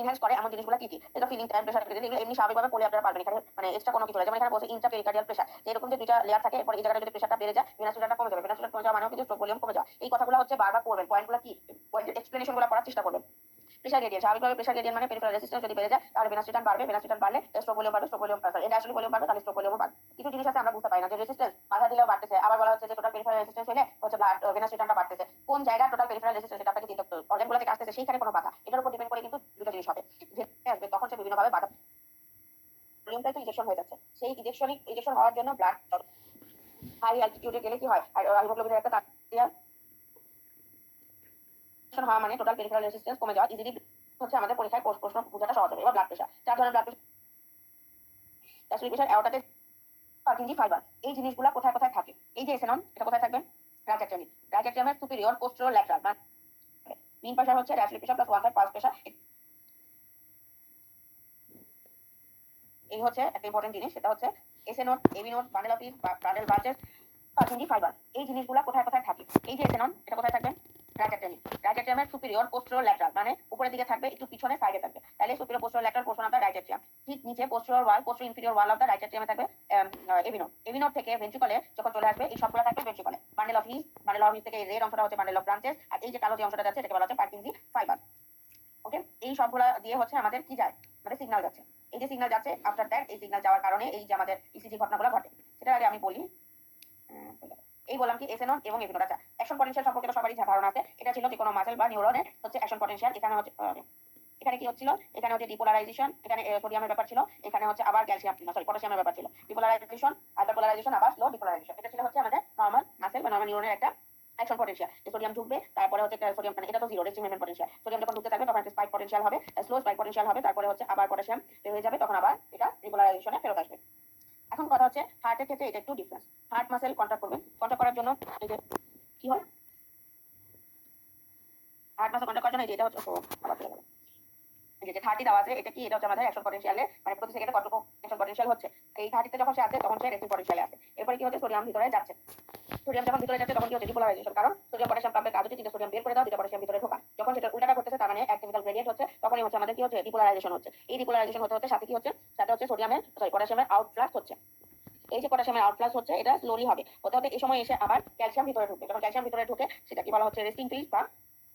ইনহ্যান্স করে এমন জিনিসগুলো কি কি, এটা ফিলিং টাইম, প্রেসার, এগুলো এমনি স্বাভাবিকভাবে পড়লে আপনারা পারবেন। এখানে মানে এক্সট্রা কোনো কিছু না, যেমন এখানে বলছে ইন্ট্রাপেরিকার্ডিয়াল প্রেসার, এরকম যে দুইটা লেয়ার থাকে, এরপর এই জায়গাটা যদি প্রেসারটা বেড়ে যায় ভেনাস রিটার্নটা কমে যাবে, ভেনাস রিটার্ন কমে যাওয়া মানেও কিন্তু স্ট্রোক ভলিউম কমে যাওয়া। এই কথাগুলো হচ্ছে বারবার পড়বেন, পয়েন্টগুলো কি পয়েন্টের এক্সপ্লেনেশনগুলো পড়ার চেষ্টা করবেন। প্রেসার গ্রেডিয়েন্ট, স্বাভাবিকভাবে প্রেসার গ্রেডিয়েন্ট মানে পেরিফেরাল রেজিস্ট্যান্স যদি বেড়ে যায় তাহলে ভেনাস রিটার্ন বাড়বে, ভেনাস রিটার্ন বাড়লে স্ট্রোক ভলিউম বাড়বে, stroke volume sorry diastolic volume বাড়বে, তাহলে স্ট্রোক ভলিউমও বাড়বে। কিছু জিনিস আছে আমরা বুঝতে পারি না, যে রেজিস্ট্যান্স বাধা দিলেও বাড়তেছে, আবার বলা হচ্ছে যে টোটাল পেরিফেরাল রেজিস্ট্যান্স হলে হচ্ছে ব্লাড ভেনাস রিটার্নটা বাড়তেছে। কোন জায়গা টোটাল পেরিফেরাল রেজিস্ট্যান্স এটা আপনাকে চিন্তা করতে হবে, অর্গানগুলো থেকে আসতেছে সেইখানে কোনো বাধা, এটার উপর ডিপেন্ড করে কিন্তু দুটো জিনিস হবে, যে আসবে তখন সে বিভিন্নভাবে বাধা ভলিউমটা একটু ইনজেকশন হয়ে যাচ্ছে। সেই ইনজেকশন হওয়ার জন্য ব্লাড হাই অ্যালটিটিউডে গেলে কি হয়, আর হিমোগ্লোবিনের একটা হওয়া মানে টোটাল পেরিফেরাল রেজিস্ট্যান্স কমে যাওয়া। ইজিলি হচ্ছে আমাদের পরীক্ষায় প্রশ্ন বোঝাটা সহজ হবে। এবার ব্লাড প্রেশার, 4 ধরনের ব্লাড প্রেশার, ডায়াস্টলিক প্রেশার, অ্যাওর্টাতে পার্কিনজি ফাইবার। এই জিনিসগুলো কোথায় কোথায় থাকে, এই যে এসেনন এটা কোথায় থাকবে, রাইট অ্যাট্রিয়াম, রাইট অ্যাট্রিয়ামের সুপিরিয়র পোস্টেরিয়র ল্যাটারাল মানে মিন প্রেশার হচ্ছে diastolic pressure plus 1/3 pulse pressure. এই হচ্ছে একটা ইম্পর্টেন্ট জিনিস, সেটা হচ্ছে SA node, AV node, bundle of বা বান্ডেল বাজেট, পার্কিনজি ফাইবার। এই জিনিসগুলো কোথায় কোথায় থাকে, এই যে এসএ নোট এটা কোথায় থাকবে, রাইট অ্যাট্রিয়াম, রাইট অ্যাট্রিয়ামের সুপিরিয়র পোস্টেরিয়র ল্যাটারাল মানে উপরের দিকে থাকবে, একটু পিছনে সাইডে থাকবে, তাহলে superior posterior lateral portion of the right atrium. ঠিক নিচে posterior wall, posterior inferior wall of the right অ্যাট্রিয়ামে থাকবে এবি নোট। এবি নোট থেকে ভেন্ট্রিকলে যখন চলে আসবে এই সবগুলো থাকবে ভেন্ট্রিকলে। Bundle of His, bundle of His থেকে এই রেড অংশটা হচ্ছে বান্ডেল অফ ব্রাঞ্চেস, আর এই যে কালো যে অংশটা যাচ্ছে এটাকে বলা হচ্ছে পার্কিনজি ফাইবার। ওকে, এই সবগুলো দিয়ে হচ্ছে আমাদের কি যায়, আমাদের সিগন্যাল যাচ্ছে। এই যে সিগন্যাল যাচ্ছে, আফটার দ্যাট এই সিগন্যাল যাওয়ার কারণে এই যে আমাদের ইসিজি ঘটনাগুলো ঘটে, সেটা আগে আমি বলি। এই বললাম কি এসএনন এবং এভিনোড। আচ্ছা, অ্যাকশন পটেনশিয়াল সম্পর্কে তো সবারই ধারণা আছে, এটা ছিল যে কোনো মাসেল বা নিউরনের হচ্ছে অ্যাকশন পটেনশিয়াল। এখানে হচ্ছে এখানে কি হচ্ছিল, এখানে হচ্ছে ডিপোলারাইজেশন, এখানে সোডিয়ামের ব্যাপার ছিল, এখানে হচ্ছে আবার ক্যালসিয়াম সরি পটাশিয়ামের ব্যাপার ছিল, ডিপোলারাইজেশন, হাইপারপোলারাইজেশন, আবার স্লো ডিপোলারাইজেশন। এটা ছিল হচ্ছে আমাদের নরমাল মাসেল বা নরমাল নিউরনের একটা অ্যাকশন পটেনশিয়াল। সোডিয়াম ঢুকবে, তারপরে হচ্ছে সোডিয়াম মানে এটা তো zero resting movement potential, sodium যখন ঢুকতে থাকবে তখন একটা স্পাইক পটেনশিয়াল হবে, স্লো স্পাইক পটেনশিয়াল হবে, তারপরে হচ্ছে আবার পটাশিয়াম বের হয়ে যাবে, তখন আবার এটা ডিপোলারাইজেশনে ফেরত আসবে। এখন কথা হচ্ছে হার্টের ক্ষেত্রে এটা একটু ডিফারেন্স। হার্ট মাসেল কন্ট্রাক্ট করবে, কন্ট্রাক্ট করার জন্য এই যে কি হয়, হার্ট মাসেল কন্ট্রাক্ট করার জন্য এই যে এটা হচ্ছে আবার চলে গেল, এই যে 30 দেওয়া আছে, এটা কি, এটা হচ্ছে আমাদের অ্যাকশন পটেনশিয়ালে মানে প্রতি সেকেন্ডে কতটুকু অ্যাকশন পটেনশিয়াল হচ্ছে। এই 30 তে যখন সে আছে তখন সে রেস্টিং পটেনশিয়ালে আছে। এরপরে কি হচ্ছে, সোডিয়াম ভিতরে যাচ্ছে, সোডিয়াম যখন ভিতরে যাচ্ছে তখন কি হচ্ছে, ডিপোলারাইজেশন। কারণ সোডিয়াম পটাশিয়াম পাম্পের কাজ হচ্ছে 3টা সোডিয়াম বের করে দাও, 2টা পটাশিয়াম ভিতরে ঢোকা। যখন সেটা উল্টাটা করতেছে তার মানে এক কেমিক্যাল গ্রেডিয়েন্ট হচ্ছে, তখনই হচ্ছে আমাদের কি হচ্ছে, ডিপোলারাইজেশন হচ্ছে। এই ডিপোলারাইজেশন হতে হতে সাথে কি হচ্ছে, সাথে হচ্ছে সোডিয়ামের সরি পটাশিয়ামের আউটফ্লাক্স হচ্ছে। এই যে পটাশিয়ামের আউটফ্লাক্স হচ্ছে এটা স্লোলি হবে, হতে হতে এই সময় এসে আবার ক্যালসিয়াম ভিতরে ঢুকবে। যখন ক্যালসিয়াম ভিতরে ঢুকে সেটা কি বলা হচ্ছে, রেস্টিং ফেজ বা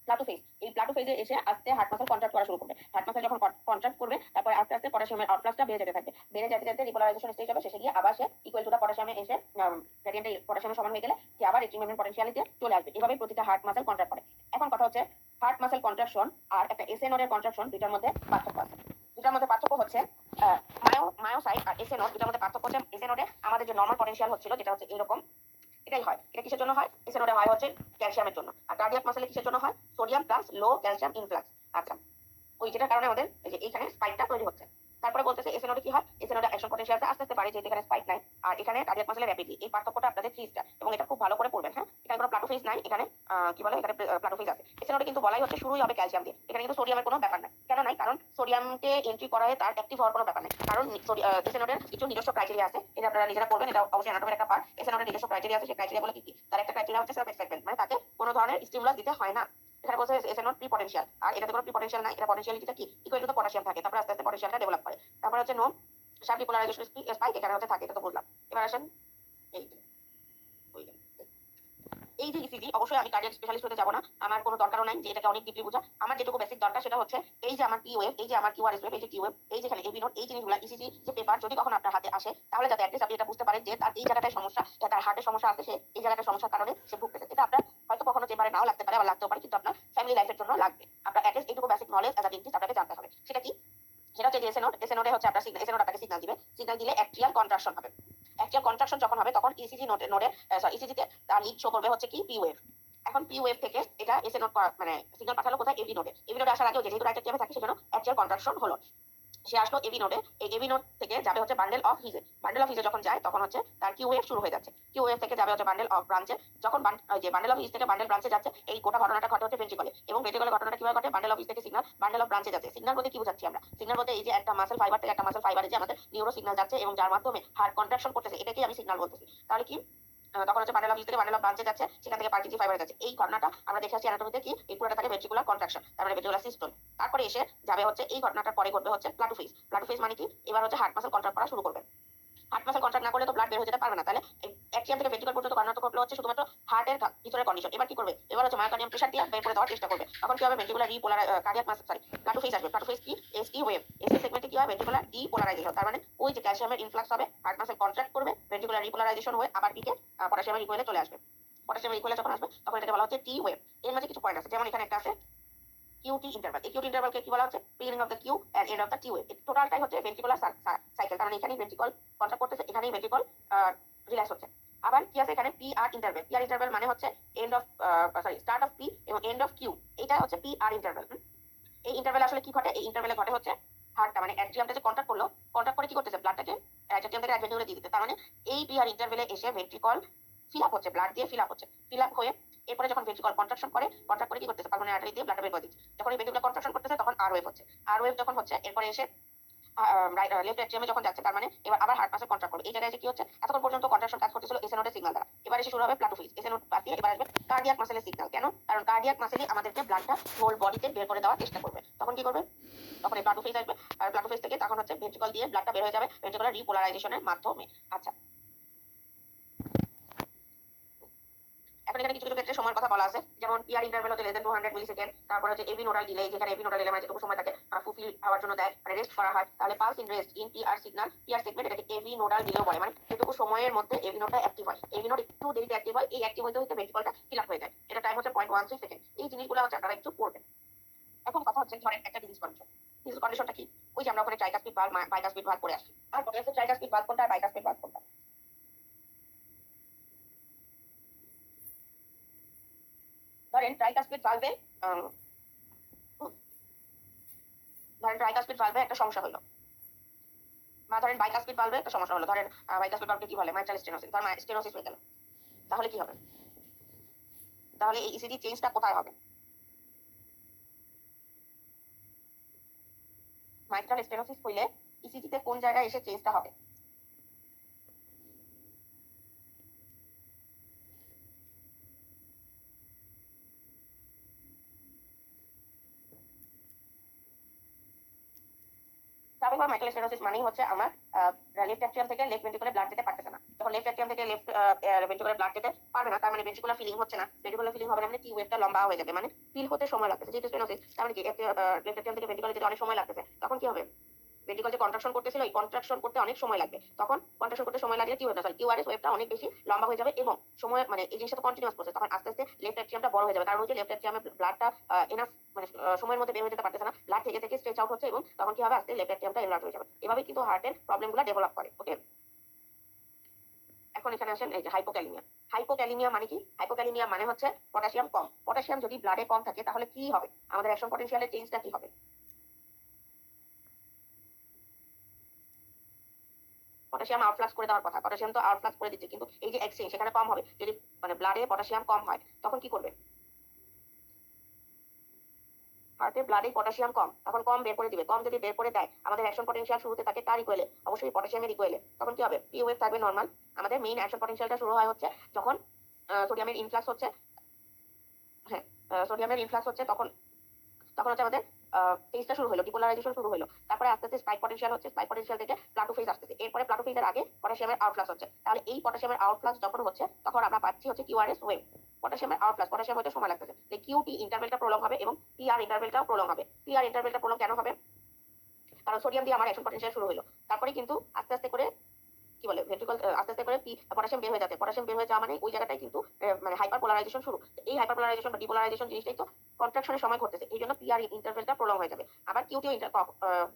প্লাটো ফেজ। এই প্লাটো ফেজে এসে আস্তে হার্ট মাসেল কন্ট্রাক্ট করা শুরু করবে। হার্ট মাসেল যখন কন্ট্রাক্ট করবে তারপরে আস্তে আস্তে পটাশিয়ামের আউটফ্লাক্সটা বেড়ে যেতে থাকবে, বেড়ে যেতে যেতে রিপোলারাইজেশন স্টেজ হবে, শেষে গিয়ে আবার সে ইকুয়াল টু দা পটাশিয়ামে এসে গ্রেডিয়েন্টে পটাশিয়ামের সমান হয়ে গেলে সে আবার রেস্টিং মুভমেন্ট পটেনশিয়ালিতে চলে আসবে। এভাবে প্রতিটা হার্ট মাসেল কন্ট্রাক্ট করে। এখন কথা হচ্ছে হার্ট মাসেল কন্ট্রাকশন আর একটা এসএ নোডের কন্ট্রাকশন দুইটার মধ্যে পার্থক্য আছে। দুটার মধ্যে পার্থক্য হচ্ছে মায়োসাইট আর এসএ নোড, দুটার মধ্যে পার্থক্য হচ্ছে এসএ নোডে আমাদের যে নরমাল পটেনশিয়াল হচ্ছিল যেটা হচ্ছে এরকম, এটাই হয়। এটা কিসের জন্য হয়, এসএ নোডে হয় হচ্ছে ক্যালসিয়ামের জন্য। আর কার্ডিয়াক মাসেলে কিসের জন্য হয়, sodium plus low calcium influx. আচ্ছা, ওই যেটার কারণে আমাদের এই যে এইখানে স্পাইকটা তৈরি হচ্ছে। তারপরে বলতেছে এসএ নোডে কি হয়, এসএ নোডে অ্যাকশন পটেনশিয়ালটা আস্তে আস্তে বাড়ে যেহেতু এখানে স্পাইক নাই, আর এখানে কার্ডিয়াক মাসেলে র্যাপিডলি। এই পার্থক্যটা আপনাদের 3 স্টার এবং এটা খুব ভালো করে পড়বেন। হ্যাঁ, এখানে কোনো প্লাটো ফেজ নাই, এখানে কি বলে, এখানে প্লাটো ফেজ আছে। এসএ নোডে কিন্তু বলাই হচ্ছে শুরুই হবে ক্যালসিয়াম দিয়ে, এখানে কিন্তু সোডিয়ামের কোনো ব্যাপার নাই। কেন নাই, কারণ সোডিয়ামকে এন্ট্রি করা হয় তার অ্যাক্টিভ হওয়ার কোনো ব্যাপার নাই, কারণ এসএ নোডের কিছু নিজস্ব ক্রাইটেরিয়া আছে, এটা আপনারা নিজেরা পড়বেন, এটা অবশ্যই অ্যানাটমির একটা পার্ট। এসএ নোডের নিজস্ব ক্রাইটেরিয়া আছে, সেই ক্রাইটেরিয়া বলে কি কি, তার একটা ক্রাইটেরিয়া হচ্ছে সেলফ এক্সাইটমেন্ট, মানে তাকে কোনো ধরনের স্টিমুলাস দিতে হয় না। এখানে বলছে এসএ নোড প্রি পটেনশিয়াল, আর এটাতে কোনো প্রি পটেনশিয়াল নাই, এটা পটেনশিয়ালিটিটা কি ইকুয়াল টু পটাশিয়াম থাকে, তারপর আস্তে আস্তে পটেনশিয়ালটা ডেভেলপ করে। তারপর হচ্ছে নো শার্প ডিপোলারাইজেশন স্পাইক এখানে হচ্ছে থাকে, এটা তো বুঝলাম। এবার আসেন এই এই যে ইসিজি, অবশ্যই আমি কার্ডিয়াক স্পেশালিস্ট হতে যাবো না, আমার কোনো দরকারও নাই যে এটাকে অনেক ডিপলি বোঝা। আমার যেটুকু বেসিক দরকার সেটা হচ্ছে এই যে আমার পি ওয়েভ, এই যে আমার কিউআরএস ওয়েভ, এই যে টি ওয়েভ, এই যেখানে এভি নোট, এই জিনিসগুলো ইসিজি যে পেপার যদি কখন আপনার হাতে আসে তাহলে যাতে অ্যাটলিস্ট আপনি এটা বুঝতে পারেন যে তার এই জায়গাটায় সমস্যা, তার হার্টের সমস্যা আছে, সে এই জায়গাটার সমস্যার কারণে সে ভুগতেছে। এটা আপনার হয়তো কখনো চেম্বারে নাও লাগতে পারে, আবার লাগতেও পারে, কিন্তু আপনার ফ্যামিলি লাইফের জন্য লাগবে। আপনার অ্যাটলিস্ট এইটুকু basic knowledge as a dentist আপনাকে জানতে হবে। সেটা কি? সেটা হচ্ছে যে এসএ নোট, এসএ নোটে হচ্ছে আপনার সিগন্যাল, এসএ নোট আপনাকে সিগন্যাল দিবে, সিগন্যাল দিলে অ্যাট্রিয়াল কন্ট্রাকশন হবে। অ্যাট্রিয়াল কন্ট্রাকশন যখন হবে তখন ইসিজি নোটে নোটে সরি ইসিজিতে তার লিড শো করবে হচ্ছে কি পি ওয়েভ। এখন পি ওয়েভ থেকে এটা এসএ নোট মানে সিগন্যাল পাঠালো কোথায়? এভি নোটে। এভি নোটে আসার আগেও যেহেতু রাইট এটিএমে থাকে সেজন্য অ্যাট্রিয়াল কন্ট্রাকশন হলো, সে আসলো এভি নোডে। এই এভি নোড থেকে যাবে হচ্ছে বান্ডেল অফ হিজে, বান্ডেল অফ হিজে যখন যায় তখন হচ্ছে তার কিউ ওয়েভ শুরু হয়ে যাচ্ছে, কিউ ওয়েভ থেকে যাবে হচ্ছে বান্ডেল অফ ব্রাঞ্চে। যখন যে বান্ডেল অফ হিজ থেকে বান্ডেল ব্রাঞ্চে যাচ্ছে, এই গোটা ঘটনাটা ঘটে হচ্ছে ভেন্ট্রিকলে, এবং ভেন্ট্রিকলের ঘটনাটা কিভাবে ঘটে? বান্ডেল অফ হিজ থেকে সিগন্যাল বান্ডেল অফ ব্রাঞ্চে যাচ্ছে। সিগন্যাল বলতে কি বোঝাচ্ছি আমরা? সিগন্যাল বলতে এই যে একটা মাসেল ফাইবার থেকে একটা মাসেল ফাইবারে যে আমাদের নিউরো সিগন্যাল যাচ্ছে এবং যার মাধ্যমে হার্ট কন্ট্রাকশন করতেছে, এটাকেই আমি সিগন্যাল বলতেছি। তাহলে কি তখন হচ্ছে বান্ডেল অফ হিজ থেকে বান্ডেল অফ ব্রাঞ্চে যাচ্ছে, সেখান থেকে পার্কিনসি ফাইবারে যাচ্ছে। এই ঘটনাটা আমরা দেখে আসছি অ্যানাটমিতে কি এই পুরোটা থাকে ভেন্ট্রিকুলার কন্ট্রাকশন, তার মানে ভেন্ট্রিকুলার সিস্টেম। তারপরে এসে যাবে হচ্ছে এই ঘটনাটার পরে ঘটবে হচ্ছে প্লাটো ফেজ। প্লাটো ফেজ মানে কি? এবার হচ্ছে হার্ট মাসেল কন্ট্রাক্ট করা শুরু করবে। হার্ট মাসেল কন্ট্রাক্ট না করলে তো ব্লাড বের হয়ে যেতে পারবে না, তাহলে অ্যাক্সিয়াম থেকে ভেন্ট্রিকল পর্যন্ত কর্নাট করলে হচ্ছে শুধুমাত্র হার্টের ভিতরের কন্ডিশন। এবার কি করবে? এবার হচ্ছে মায়োকার্ডিয়াম প্রেসার দিয়ে বের করে দেওয়ার চেষ্টা করবে। তখন কি হবে? Ventricular repolar cardiac muscle plateau phase আসবে। প্লাটো ফেজ কি? ST wave. এসটি সেগমেন্টে কি হয়? ভেন্ট্রিকুলার ডিপোলারাইজেশন, তার মানে ওই যে ক্যালসিয়ামের ইনফ্লাক্স হবে, হার্ট মাসেল কন্ট্রাক্ট করবে, ভেন্ট্রিকুলার রিপোলারাইজেশন হয়ে আবার পিকে পটাশিয়ামের ইকুয়েলে চলে আসবে। পটাশিয়ামের ইকুয়েলে যখন আসবে তখন এটাকে বলা হচ্ছে টি ওয়েভ। এর মাঝে কিছু পয়েন্ট আছে, যেমন এখানে একটা আছে কিউটি ইন্টারভাল। এই কিউটি ইন্টারভালকে কি বলা হচ্ছে? Beginning of the Q end end of the T wave. টোটালটাই হচ্ছে ভেন্ট্রিকুলার সাইকেল, তার মানে এখানেই ভেন্ট্রিকল কন্ট্রাক্ট করতেছে, এখানেই ভেন্ট্রিকল রিল্যাক্স হচ্ছে। আবার কি আছে এখানে? P R interval. P R interval মানে হচ্ছে end of start of P এবং এন্ড অফ কিউ, এটা হচ্ছে পি আর ইন্টারভেল। এই ইন্টারভেল আসলে কি ঘটে? এই ইন্টারভেলে ঘটে হচ্ছে হার্টটা মানে অ্যাট্রিয়ামটা যে কন্ট্রাক্ট করলো, কন্ট্রাক্ট করে কি করতেছে? ব্লাডটাকে অ্যাট্রিয়াম থেকে ভেন্ট্রিকুলে দিয়ে দিতে। তার মানে এই পি আর ইন্টারভেলে এসে ভেন্ট্রিকল ফিল আপ হচ্ছে, ব্লাড দিয়ে ফিল আপ হচ্ছে, ফিল আপ হয়ে এরপরে যখন ভেন্ট্রিকল কন্ট্রাকশন করে, কন্ট্রাক্ট করে কি করতেছে? পালমোনারি আর্টারি দিয়ে ব্লাডটা বের করে দিচ্ছে। যখন এই ভেন্ট্রিকুলার কন্ট্রাকশন করতেছে তখন আর ওয়েভ হচ্ছে, আর ওয়েভ যখন হচ্ছে এরপরে এসে লেফট অ্যাট্রিয়ামে যখন যাচ্ছে, তার মানে এবার আবার হার্ট মাসেল কন্ট্রাক্ট করবে। এই জায়গায় কি হচ্ছে? এতক্ষণ পর্যন্ত কন্ট্রাকশন কাজ করতেছিল এসএ নোডের সিগন্যাল দ্বারা, এবার এসে শুরু হবে প্লাটো ফেজ। এসএ নোড বাদ দিয়ে এবার আসবে কার্ডিয়াক মাসেলের সিগন্যাল। কেন? কারণ কার্ডিয়াক মাসেলই আমাদেরকে ব্লাডটা হোল বডিতে বের করে দেওয়ার চেষ্টা করবে। তখন কি করবে? তখন এই প্লাটো ফেজ আসবে, আর প্লাটো ফেজ থেকে তখন হচ্ছে ভেন্ট্রিকল দিয়ে ব্লাডটা বের হয়ে যাবে ভেন্ট্রিকুলার রিপোলারাইজেশনের মাধ্যমে। আচ্ছা, এখন এখানে কিছু কিছু ক্ষেত্রে সময়ের কথা বলা আছে, যেমন পিআর ইন্টারভেল হচ্ছে লেস 200 মিলি সেকেন্ড। তারপর হচ্ছে এভি নোডাল ডিলে, যেখানে এভি নোডাল ডিলে মানে যেটুকু সময় তাকে ফুলফিল হওয়ার জন্য দেয়, মানে রেস্ট করা হয়, তাহলে pulse in rest in PR signal, PR segment, এটাকে এভি নোডাল ডিলেও বলে, মানে যেটুকু সময়ের মধ্যে এভি নোডটা অ্যাক্টিভ হয়, এভি নোড একটু দেরিতে অ্যাক্টিভ হয়, এই অ্যাক্টিভ হইতে হইতে ভেন্ট্রিকলটা ফিল আপ হয়ে যায়, এটা টাইম হচ্ছে 0.13 সেকেন্ড। এই জিনিসগুলো হচ্ছে আপনারা একটু পড়বেন। এখন কথা হচ্ছে ধরেন একটা ডিজিজ কন্ডিশন, ডিজিজ কন্ডিশনটা কি? ওই যে আমরা ওখানে ট্রাইকাসপিড ভালভ বাইকাসপিড ভালভ পড়ে আসি, আর পড়ে আছে ট্রাইকাসপিড ভালভ কোনটা আর বাইকাসপিড ভালভ কোনটা। ধরেন ট্রাইকাসপিড ভালভে ধরেন ট্রাইকাসপিড ভালভে একটা সমস্যা হলো, বা ধরেন বাইকাসপিড ভালভে একটা সমস্যা হলো। ধরেন বাইকাসপিড ভালভকে কি বলে? Mitral stenosis. ধর স্টেনোসিস হয়ে গেল, তাহলে কি হবে? তাহলে এই ইসিজি চেঞ্জটা কোথায় হবে? মাইট্রাল স্টেনোসিস হইলে ইসিজিতে কোন জায়গায় এসে চেঞ্জটা হবে? স্বাভাবিকভাবে মাইট্রাল স্টেনোসিস মানেই হচ্ছে আমার লেফট অ্যাট্রিয়াম থেকে লেফট ভেন্ট্রিকুলে ব্লাড যেতে পারতেছে না। যখন লেফট অ্যাট্রিয়াম থেকে লেফট ভেন্ট্রিকুলে ব্লাড যেতে পারবে না, তার মানে ভেন্ট্রিকুলার ফিলিং হচ্ছে না। ভেন্ট্রিকুলার ফিলিং হবে না মানে টি ওয়েভটা লম্বা হয়ে যাবে, মানে ফিল হতে সময় লাগতেছে। যেহেতু স্টেনোসিস, তার মানে কি লেফট অ্যাট্রিয়াম থেকে ভেন্ট্রিকুলে যেতে অনেক সময় লাগতেছে। তখন কি হবে? ভেন্ট্রিকল যে কন্ট্রাকশন করতেছিল, এই কন্ট্রাকশন করতে অনেক সময় লাগবে। তখন কন্ট্রাকশন করতে সময় লাগলে কি হবে? কিউআরএস ওয়েভটা অনেক বেশি লম্বা হয়ে যাবে এবং সময় মানে এই জিনিসটা তো কন্টিনিউয়াস প্রসেস। তখন আস্তে আস্তে লেফট অ্যাট্রিয়ামটা বড় হয়ে যাবে, কারণ হচ্ছে লেফট অ্যাট্রিয়ামে ব্লাডটা এনাফ মানে সময়ের মধ্যে বের হয়ে যেতে পারতেছে না, ব্লাড থেকে থেকে স্ট্রেচ আউট হচ্ছে এবং তখন কি হবে? আস্তে লেফট অ্যাট্রিয়ামটা এনলার্জ হয়ে যাবে। এভাবে কিন্তু হার্টের প্রবলেমগুলো ডেভেলপ করে। ওকে, এখন এখানে আসেন এই যে হাইপোক্যালিমিয়া। হাইপোক্যালিমিয়া মানে কি? হাইপোক্যালিমিয়া মানে হচ্ছে পটাশিয়াম কম। পটাশিয়াম যদি ব্লাডে কম থাকে তাহলে কি হবে? আমাদের অ্যাকশন পটেনশিয়ালের চেঞ্জটা কি হবে? পটাশিয়াম আউটফ্লাক্স করে দেওয়ার কথা, পটাশিয়াম তো আউটফ্লাক্স করে দিচ্ছে, কিন্তু এই যে এক্সচেঞ্জ সেখানে কম হবে। যদি মানে ব্লাডে পটাশিয়াম কম হয় তখন কি করবে? হার্টে ব্লাডে পটাশিয়াম কম, তখন কম বের করে দিবে। কম যদি বের করে দেয়, আমাদের অ্যাকশন পটেনশিয়াল শুরুতে থাকে কার ইকুয়ালে? অবশ্যই পটাশিয়ামের ইকুয়ালে। তখন কি হবে? পি ওয়েভ থাকবে নরমাল। আমাদের মেইন অ্যাকশন পটেনশিয়ালটা শুরু হয় হচ্ছে যখন সোডিয়ামের ইনফ্লাক্স হচ্ছে। হ্যাঁ, সোডিয়ামের ইনফ্লাক্স হচ্ছে তখন, তখন হচ্ছে আমাদের ফেজটা শুরু হলো, ডিপোলারাইজেশন শুরু হলো। তারপরে আস্তে আস্তে স্পাইক পটেনশিয়াল হচ্ছে, স্পাইক পটেনশিয়াল থেকে প্লাটো ফেজ আসতেছে। এরপরে প্লাটো ফেজের আগে পটাশিয়ামের আউটফ্লাক্স হচ্ছে। তাহলে এই পটাশিয়ামের আউটফ্লাক্স যখন হচ্ছে তখন আমরা পাচ্ছি হচ্ছে কিউআরএস ওয়েভ। পটাশিয়ামের আর প্লাস পটাশিয়াম হতে সময় লাগতেছে, যে কিউটি ইন্টারভেলটা প্রলং হবে এবং পিআর ইন্টারভেলটাও প্রলং হবে। পিআর ইন্টারভেলটা প্রলং কেন হবে? কারণ সোডিয়াম দিয়ে আমার অ্যাকশন পটেনশিয়াল শুরু হলো, তারপরে কিন্তু আস্তে আস্তে করে কি বলে ভেন্ট্রিকল আস্তে আস্তে করে পটাশিয়াম বের হয়ে যাচ্ছে। পটাশিয়াম বের হয়ে যাওয়া মানে ওই জায়গাটায় কিন্তু মানে হাইপার পোলারাইজেশন শুরু। এই হাইপার পোলারাইজেশন বা ডিপোলারাইজেশন জিনিসটাই তো কন্ট্রাকশনের সময় ঘটতেছে, এই জন্য পিআর ইন্টারভেলটা প্রলং হয়ে যাবে। আবার কিউটিও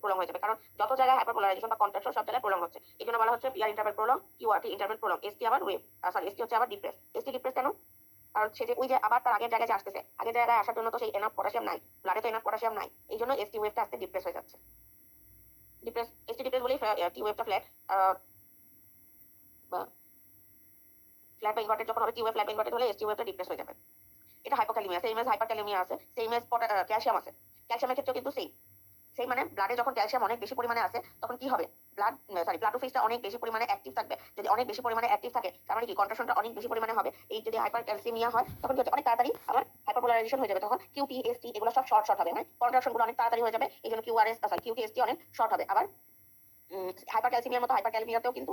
প্রলং হয়ে যাবে, কারণ যত জায়গায় হাইপার পোলারাইজেশন বা কন্ট্রাকশন সব জায়গায় প্রলং হচ্ছে, এই জন্য বলা হচ্ছে PR interval prolong, QRT interval prolong. ST আবার ওয়েভ, সরি এসটি হচ্ছে আবার ডিপ্রেস। এসটি ডিপ্রেস কেন? কারণ সে যে ওই যে আবার তার আগের জায়গায় যে আসতেছে, আগের জায়গায় আসার জন্য তো সেই এনাফ পটাশিয়াম নাই, ব্লাডে তো এনাফ পটাশিয়াম নাই, এই জন্য এসটি ওয়েভটা আস্তে ডিপ্রেস হয়ে যাচ্ছে। ডিপ্রেস এসটি ডিপ্রেস বলেই টি ওয়েভটা ফ্ল্যাট বা ফ্ল্যাট বা ইনভার্টেড যখন হবে, টি ওয়েভ ফ্ল্যাট ইনভার্টেড হলে এসটি ওয়েভটা ডিপ্রেস হয়ে যাবে। এটা হাইপোক্যালিমিয়া, সেম এজ হাইপারক্যালিমিয়া আছে, সেম এজ ক্যালসিয়াম আছে। ক্যালসিয়ামের ক্ষেত্রেও কিন্তু সেই মানে ব্লাডে যখন ক্যালসিয়াম অনেক বেশি পরিমাণে আছে তখন কি হবে, প্লাটোফেজটা অনেক বেশি পরিমাণে অ্যাক্টিভ থাকবে। যদি অনেক বেশি পরিমাণে অ্যাক্টিভ থাকে তার মানে কি কন্ট্রাকশনটা অনেক বেশি পরিমাণে হবে। এই যদি হাইপার ক্যালসিমিয়া হয় তখন কি হচ্ছে, অনেক তাড়াতাড়ি আমার হাইপারপোলারাইজেশন হয়ে যাবে, তখন কিউটি এসটি এগুলো সব শর্ট হবে, মানে কন্ট্রাকশন গুলো অনেক তাড়াতাড়ি হয়ে যাবে, এই জন্য কিউটি এসটি অনেক শর্ট হবে। আবার হাইপার ক্যালসিমিয়ার মতো হাইপার ক্যালমিয়াতেও কিন্তু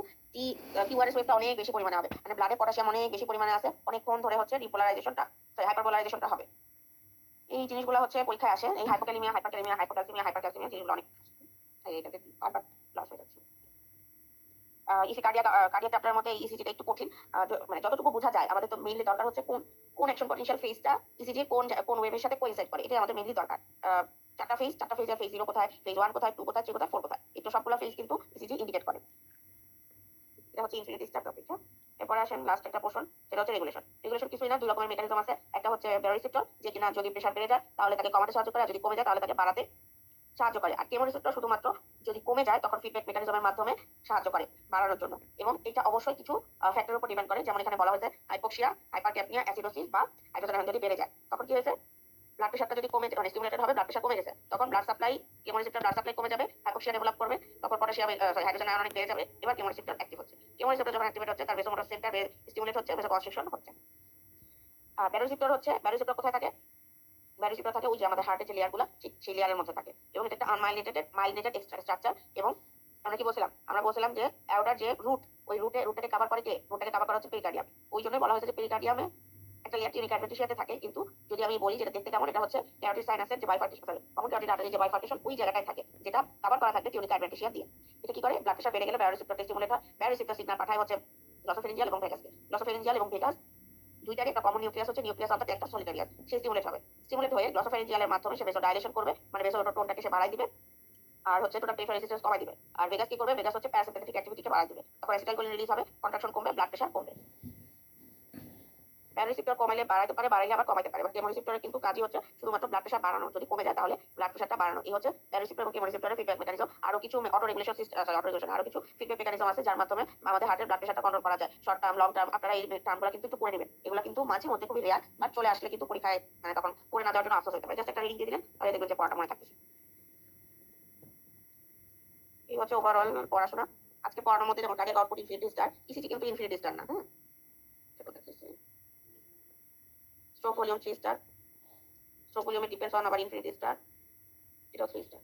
কিউআরএস ওয়েভটা অনেক বেশি পরিমাণে হবে, মানে ব্লাডে পটাশিয়াম অনেক বেশি পরিমাণে আছে, অনেকক্ষণ ধরে হচ্ছে ডিপোলারাইজেশনটা হাইপারপোলারাইজেশনটা হবে। এই জিনিসগুলো হচ্ছে পরীক্ষায় আসে, এই হাইপোক্যালিমিয়া হাইপারক্যালিমিয়া হাইপোক্যালসিমিয়া হাইপারক্যালসিমিয়া জিনিসগুলো অনেক এটাতে বারবার ক্লাস হয়ে যাচ্ছে। ইসি কার্ডিয়াক চ্যাপ্টারের মধ্যে ইসিজিটা একটু কঠিন, মানে যতটুকু বোঝা যায় আমাদের তো মেইনলি দরকার হচ্ছে কোন কোন অ্যাকশন পটেনশিয়াল ফেজটা ইসিজি কোন ওয়েভের সাথে কোইনসাইড করে, এটাই আমাদের মেইনলি দরকার। চারটা ফেজের ফেজ 0 কোথায়, ফেজ 1 কোথায়, 2 কোথায়, 3 কোথায়, 4 কোথায়, একটু সবগুলো ফেজ কিন্তু ইসিজি ইন্ডিকেট করে। এটা হচ্ছে ইনফিনিটি স্টার টপিক। হ্যাঁ, এরপরে আসেন লাস্ট একটা পোর্শন, সেটা হচ্ছে রেগুলেশন। রেগুলেশন কিছুই না, দুই রকমের মেকানিজম আছে। একটা হচ্ছে ব্যারোরিসেপ্টর, যে কিনা যদি প্রেসার বেড়ে যায় তাহলে তাকে কমাতে সাহায্য করে, আর যদি কমে যায় তাহলে তাকে বাড়াতে সাহায্য করে। আর কেমোরিসেপ্টর শুধুমাত্র যদি কমে যায় তখন ফিডব্যাক মেকানিজমের মাধ্যমে সাহায্য করে বাড়ানোর জন্য, এবং এটা অবশ্যই কিছু ফ্যাক্টরের উপর ডিপেন্ড করে। যেমন এখানে বলা হয়েছে হাইপোক্সিয়া, হাইপারক্যাপনিয়া, অ্যাসিডোসিস বা হাইড্রোজেন আয়ন যদি বেড়ে যায় তখন কি হয়েছে, ব্লাড প্রেশারটা যদি কমে মানে স্টিমুলেটেড হবে, ব্লাড প্রেশার কমে গেছে, তখন blood supply chemoreceptor blood supply কমে যাবে, হাইপোক্সিয়া ডেভেলপ করবে, তখন পটাশিয়াম হাইড্রোজেন আয়ন অনেক বেড়ে যাবে, এবার কেমোরিসেপ্টর অ্যাক্টিভ হচ্ছে। কেমোরিসেপ্টর যখন অ্যাক্টিভেট হচ্ছে তার ভেসোমোটর সেন্টার স্টিমুলেট হচ্ছে, ভেসোকনস্ট্রিকশন হচ্ছে। আর ব্যারোরিসেপ্টর কোথায় থাকে? ব্যারোরিসেপ্টর থাকে ওই যে আমাদের হার্টের যে লেয়ারগুলো সেই লেয়ারের মধ্যে থাকে, এবং এটা একটা মাইলিনেটেড স্ট্রাকচার। এবং আমরা কি বলছিলাম, আমরা বলছিলাম যে অ্যাওর্টার যে ওই রুটটাকে কভার করে কে, রুটটাকে কভার করা হচ্ছে পেরিকার্ডিয়াম। ওই জন্যই বলা হয়েছে যে পেরিকার্ডিয়ামে একটা লেয়ার টিউনিক অ্যাডভেন্টিশিয়াতে থাকে। কিন্তু যদি আমি বলি যেটা দেখতে কেমন, এটা হচ্ছে ক্যারোটিড সাইনাসের যে বাইফার্কেশন, কমন ক্যারোটিড আর্টারি যে বাইফার্কেশন, ওই জায়গাটায় থাকে, যেটা কভার করা থাকে টিউনিক অ্যাডভেন্টিশিয়া দিয়ে। এটা কি করে, ব্লাড প্রেশার বেড়ে গেলে ব্যারোরিসেপ্টর স্টিমুলেট হয়, ব্যারোরিসেপ্টর সিগন্যাল পাঠায় হচ্ছে গ্লসোফেরিঞ্জিয়াল এবং ভেগাসকে। গ্লসোফেরিঞ্জিয়াল এবং ভেগাস দুইটারই একটা কমন নিউক্লিয়াস হচ্ছে, নিউক্লিয়াস অর্থাৎ একটা সলিটারিয়াস, সে স্টিমুলেট হবে। স্টিমুলেট হয়ে গ্লসোফেরিঞ্জিয়ালের মাধ্যমে সে ভেসোডাইলেশন করবে, মানে ভেসোটোনটাকে সে বাড়াই দিবে, আর হচ্ছে টোটাল পেরিফেরাল রেজিস্ট্যান্স কমাই দিবে। আর ভেগাস কি করবে, ভেগাস হচ্ছে প্যারাসিম্প্যাথেটিক অ্যাক্টিভিটিকে বাড়াই দিবে, তখন অ্যাসিটাইলকোলিন রিলিজ হবে, কন্ট্রাকশন কমবে, ব্লাড প্রেশার কমবে। ব্যারোরিসেপ্টর কমাইলে বাড়াইতে পারে, বাড়াইলে আবার কমাইতে পারে। কেমোরিসেপ্টরের কিন্তু কাজই হচ্ছে শুধুমাত্র ব্লাড প্রেশার বাড়ানো, যদি কমে যায় তাহলে ব্লাড প্রেশারটা বাড়ানো। এই হচ্ছে ব্যারোরিসেপ্টর এবং কেমোরিসেপ্টরের ফিডব্যাক মেকানিজম। আরো কিছু অটো রেগুলেশন আরো কিছু ফিডব্যাক মেকানিজম আছে যার মাধ্যমে আমাদের হার্টের ব্লাড প্রেশারটা কন্ট্রোল করা যায়। শর্ট টার্ম, লং টার্ম, আপনারা এই টার্মগুলো কিন্তু একটু করে নেবেন। এগুলো কিন্তু মাঝে মধ্যে খুবই রেয়ার, বাট চলে আসলে কিন্তু পরীক্ষায় মানে তখন করে না দেওয়ার জন্য আফসোস হতে পারে। জাস্ট একটা রিডিং দিয়ে দিলেন তাহলে দেখবেন যে পড়াটা মনে থাকতেছে। এই হচ্ছে ওভারঅল পড়াশোনা। আজকে পড়ানোর মধ্যে যেমন cardiac output infinity star, ECG কিন্তু ইনফিনিটি স্টার না। হ্যাঁ, স্ট্রোক ভলিউম 3 স্টার, স্ট্রোক ভলিউমে ডিপেন্ডস অন আবার ইনফিনিটি স্টার, এটাও 3 star.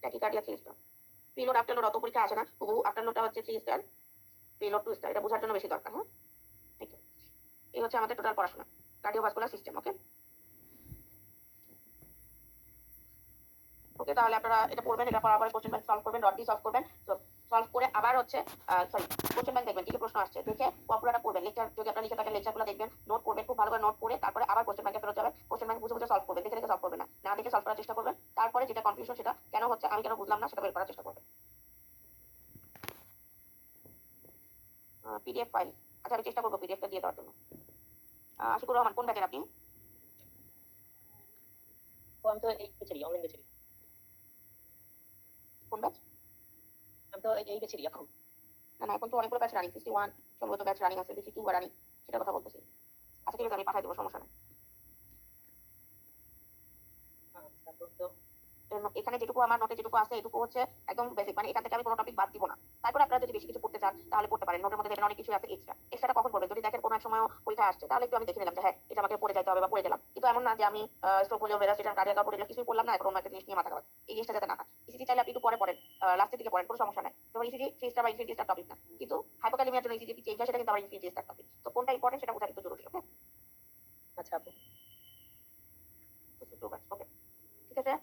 Tachycardia 3 star. Preload afterload অত পরীক্ষা আসে না, তবু আফটারলোডটা হচ্ছে 3 স্টার, প্রিলোড 2 স্টার। এটা বোঝার জন্য বেশি দরকার। হ্যাঁ, এই হচ্ছে আমাদের টোটাল পড়াশোনা, কার্ডিওভাস্কুলার সিস্টেম। ওকে ওকে, তাহলে আপনারা এটা পড়বেন, এটা পড়ার পরে কোশ্চেন ব্যাংক সলভ করবেন, ডট দিয়ে সলভ করবেন। তো সলভ করে আবার হচ্ছে সরি কোশ্চেন ব্যাংক দেখবেন কি কি প্রশ্ন আসছে, দেখে পপুলারটা পড়বেন। লেকচার যদি আপনারা লিখে থাকেন লেকচারগুলো দেখবেন, নোট করবেন, খুব ভালো করে নোট করে তারপরে আবার কোশ্চেন ব্যাংকে ফেরত যাবেন। কোশ্চেন ব্যাংক বুঝে বুঝে সলভ করবেন, দেখে দেখে সলভ করবেন না, না দেখে সলভ করার চেষ্টা করবেন। তারপরে যেটা কনফিউশন, সেটা কেন হচ্ছে, আমি কেন বুঝলাম না, সেটা বের করার চেষ্টা করবেন। পিডিএফ ফাইল, আচ্ছা আমি চেষ্টা করবো পিডিএফটা দিয়ে দেওয়ার জন্য। আশিকুর রহমান, কোন ব্যাচের আপনি? আমি তো এই বেচেরি অনলাইন বেচেরি। কোন ব্যাচ? আমি তো এই বেচেরি এখন। না না, এখন তো অনেকগুলো ব্যাচ রানিং, 61 সম্ভবত ব্যাচ রানিং আছে, 62 বা রানিং, সেটা কথা বলতেছি। আচ্ছা ঠিক আছে, আমি পাঠাই দেবো, সমস্যা নেই। তারপর তো এখানে যেটুকু আমার নোটে যেটুকু আছে এটুকু হচ্ছে একদম বেসিক, মানে এখান থেকে আমি কোনো টপিক বাদ দিব না। তারপরে আপনারা যদি বেশি কিছু করতে চান তাহলে করতে পারেন। নোটের মধ্যে দেখবেন অনেক কিছু আছে এক্সট্রা। এক্সট্রাটা কখন করবেন? যদি দেখেন কোনো এক সময় পরীক্ষা আসছে তাহলে একটু আমি দেখে নিলাম যে হ্যাঁ এটা আমাকে পড়ে যাইতে হবে বা পড়ে গেলাম। কিন্তু এমন না যে আমি স্ট্রোক হলেও ভেরাস রিটার্ন কার্ডিয়াক আউটপুট এগুলো কিছুই পড়লাম না, এখন অন্য একটা জিনিস নিয়ে মাথা খারাপ। এই জিনিসটা যাতে না হয়। ইসিজি চাইলে আপনি একটু পরে পড়েন, লাস্টের দিকে পড়েন, কোনো সমস্যা নাই। যেমন ইসিজি 3 স্টার বা ইনফিনিটি স্টার টপিক না, কিন্তু হাইপোক্যালেমিয়ার জন্য ইসিজি চেঞ্জ হয়, সেটা কিন্তু আবার ইনফিনিটি স্টার টপিক। তো কোনটা ইম্পর্টেন্ট সেটা বোঝা কিন্তু জরুরি। ওকে, আচ্ছা আপু। ওকে, ঠিক আছে।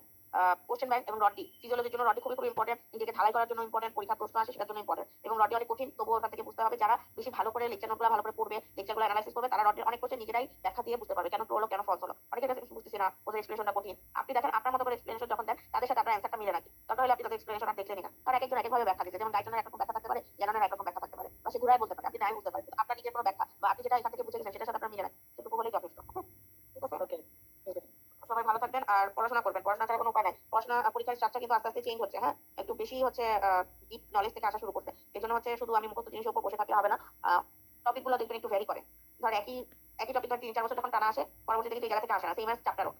কোশ্চেন ব্যাংক এবং রডি, ফিজিওলজির জন্য রডি খুবই খুবই ইম্পর্টেন্ট, নিজেকে ঢালাই করার জন্য ইম্পর্টেন্ট, পরীক্ষা প্রশ্ন আসে সেটার জন্য ইম্পর্টেন্ট। এবং রডি অনেক কঠিন, তবুও ওখান থেকে বুঝতে হবে যারা বেশি ভালো করে লেকচার নোটগুলো ভালো করে পড়বে, লেকচারগুলো অ্যানালাইসিস করবে, তারা রডের অনেক কোশ্চেন নিজেরাই ব্যাখ্যা দিয়ে বুঝতে পারবে কেন ট্রু হলো কেন ফলস হলো। অনেকের কাছে বুঝতেছি না, ওদের এক্সপ্লেনেশনটা কঠিন। আপনি দেখেন আপনার মতো করে এক্সপ্লেনেশন যখন দেন তাদের সাথে আপনার অ্যান্সারটা মিলে নাকি, দরকার হলে আপনি তাদের এক্সপ্লেনেশন আর দেখলেন না, কারণ এক একজন একভাবে ব্যাখ্যা দিচ্ছে। যেমন ডাইটনের একরকম ব্যাখ্যা থাকতে পারে, জ্ঞানের একরকম ব্যাখ্যা থাকতে পারে, বা সে ঘুরায় বলতে পারে, আপনি নাই বুঝতে পারেন, কিন্তু আপনার নিজের কোনো ব্যাখ্যা বা আপনি যেটা এখান থেকে বুঝে গেছেন সেটার সাথে আপনার মিলে নাকি, সেটুকু হলেই যথেষ্ট। ঠিক আছে, ওকে। সবাই ভালো থাকবেন আর পড়াশোনা করবেন, পড়াশোনা ছাড়া কোনো উপায় নাই। পড়াশোনা পরীক্ষার স্ট্রাকচার কিন্তু আস্তে আস্তে চেঞ্জ হচ্ছে, হ্যাঁ একটু বেশি হচ্ছে ডিপ নলেজ থেকে আসা শুরু করতে। এই জন্য হচ্ছে শুধু আমি মুখস্থ জিনিসের উপর বসে থাকলে হবে না, টপিক গুলো দেখবেন একটু ভ্যারি করে। ধর একই একই টপিক ধর 3-4 বছর যখন টানা আসে, পরবর্তীতে কিন্তু এই জায়গা থেকে আসে না, সেম চ্যাপ্টারও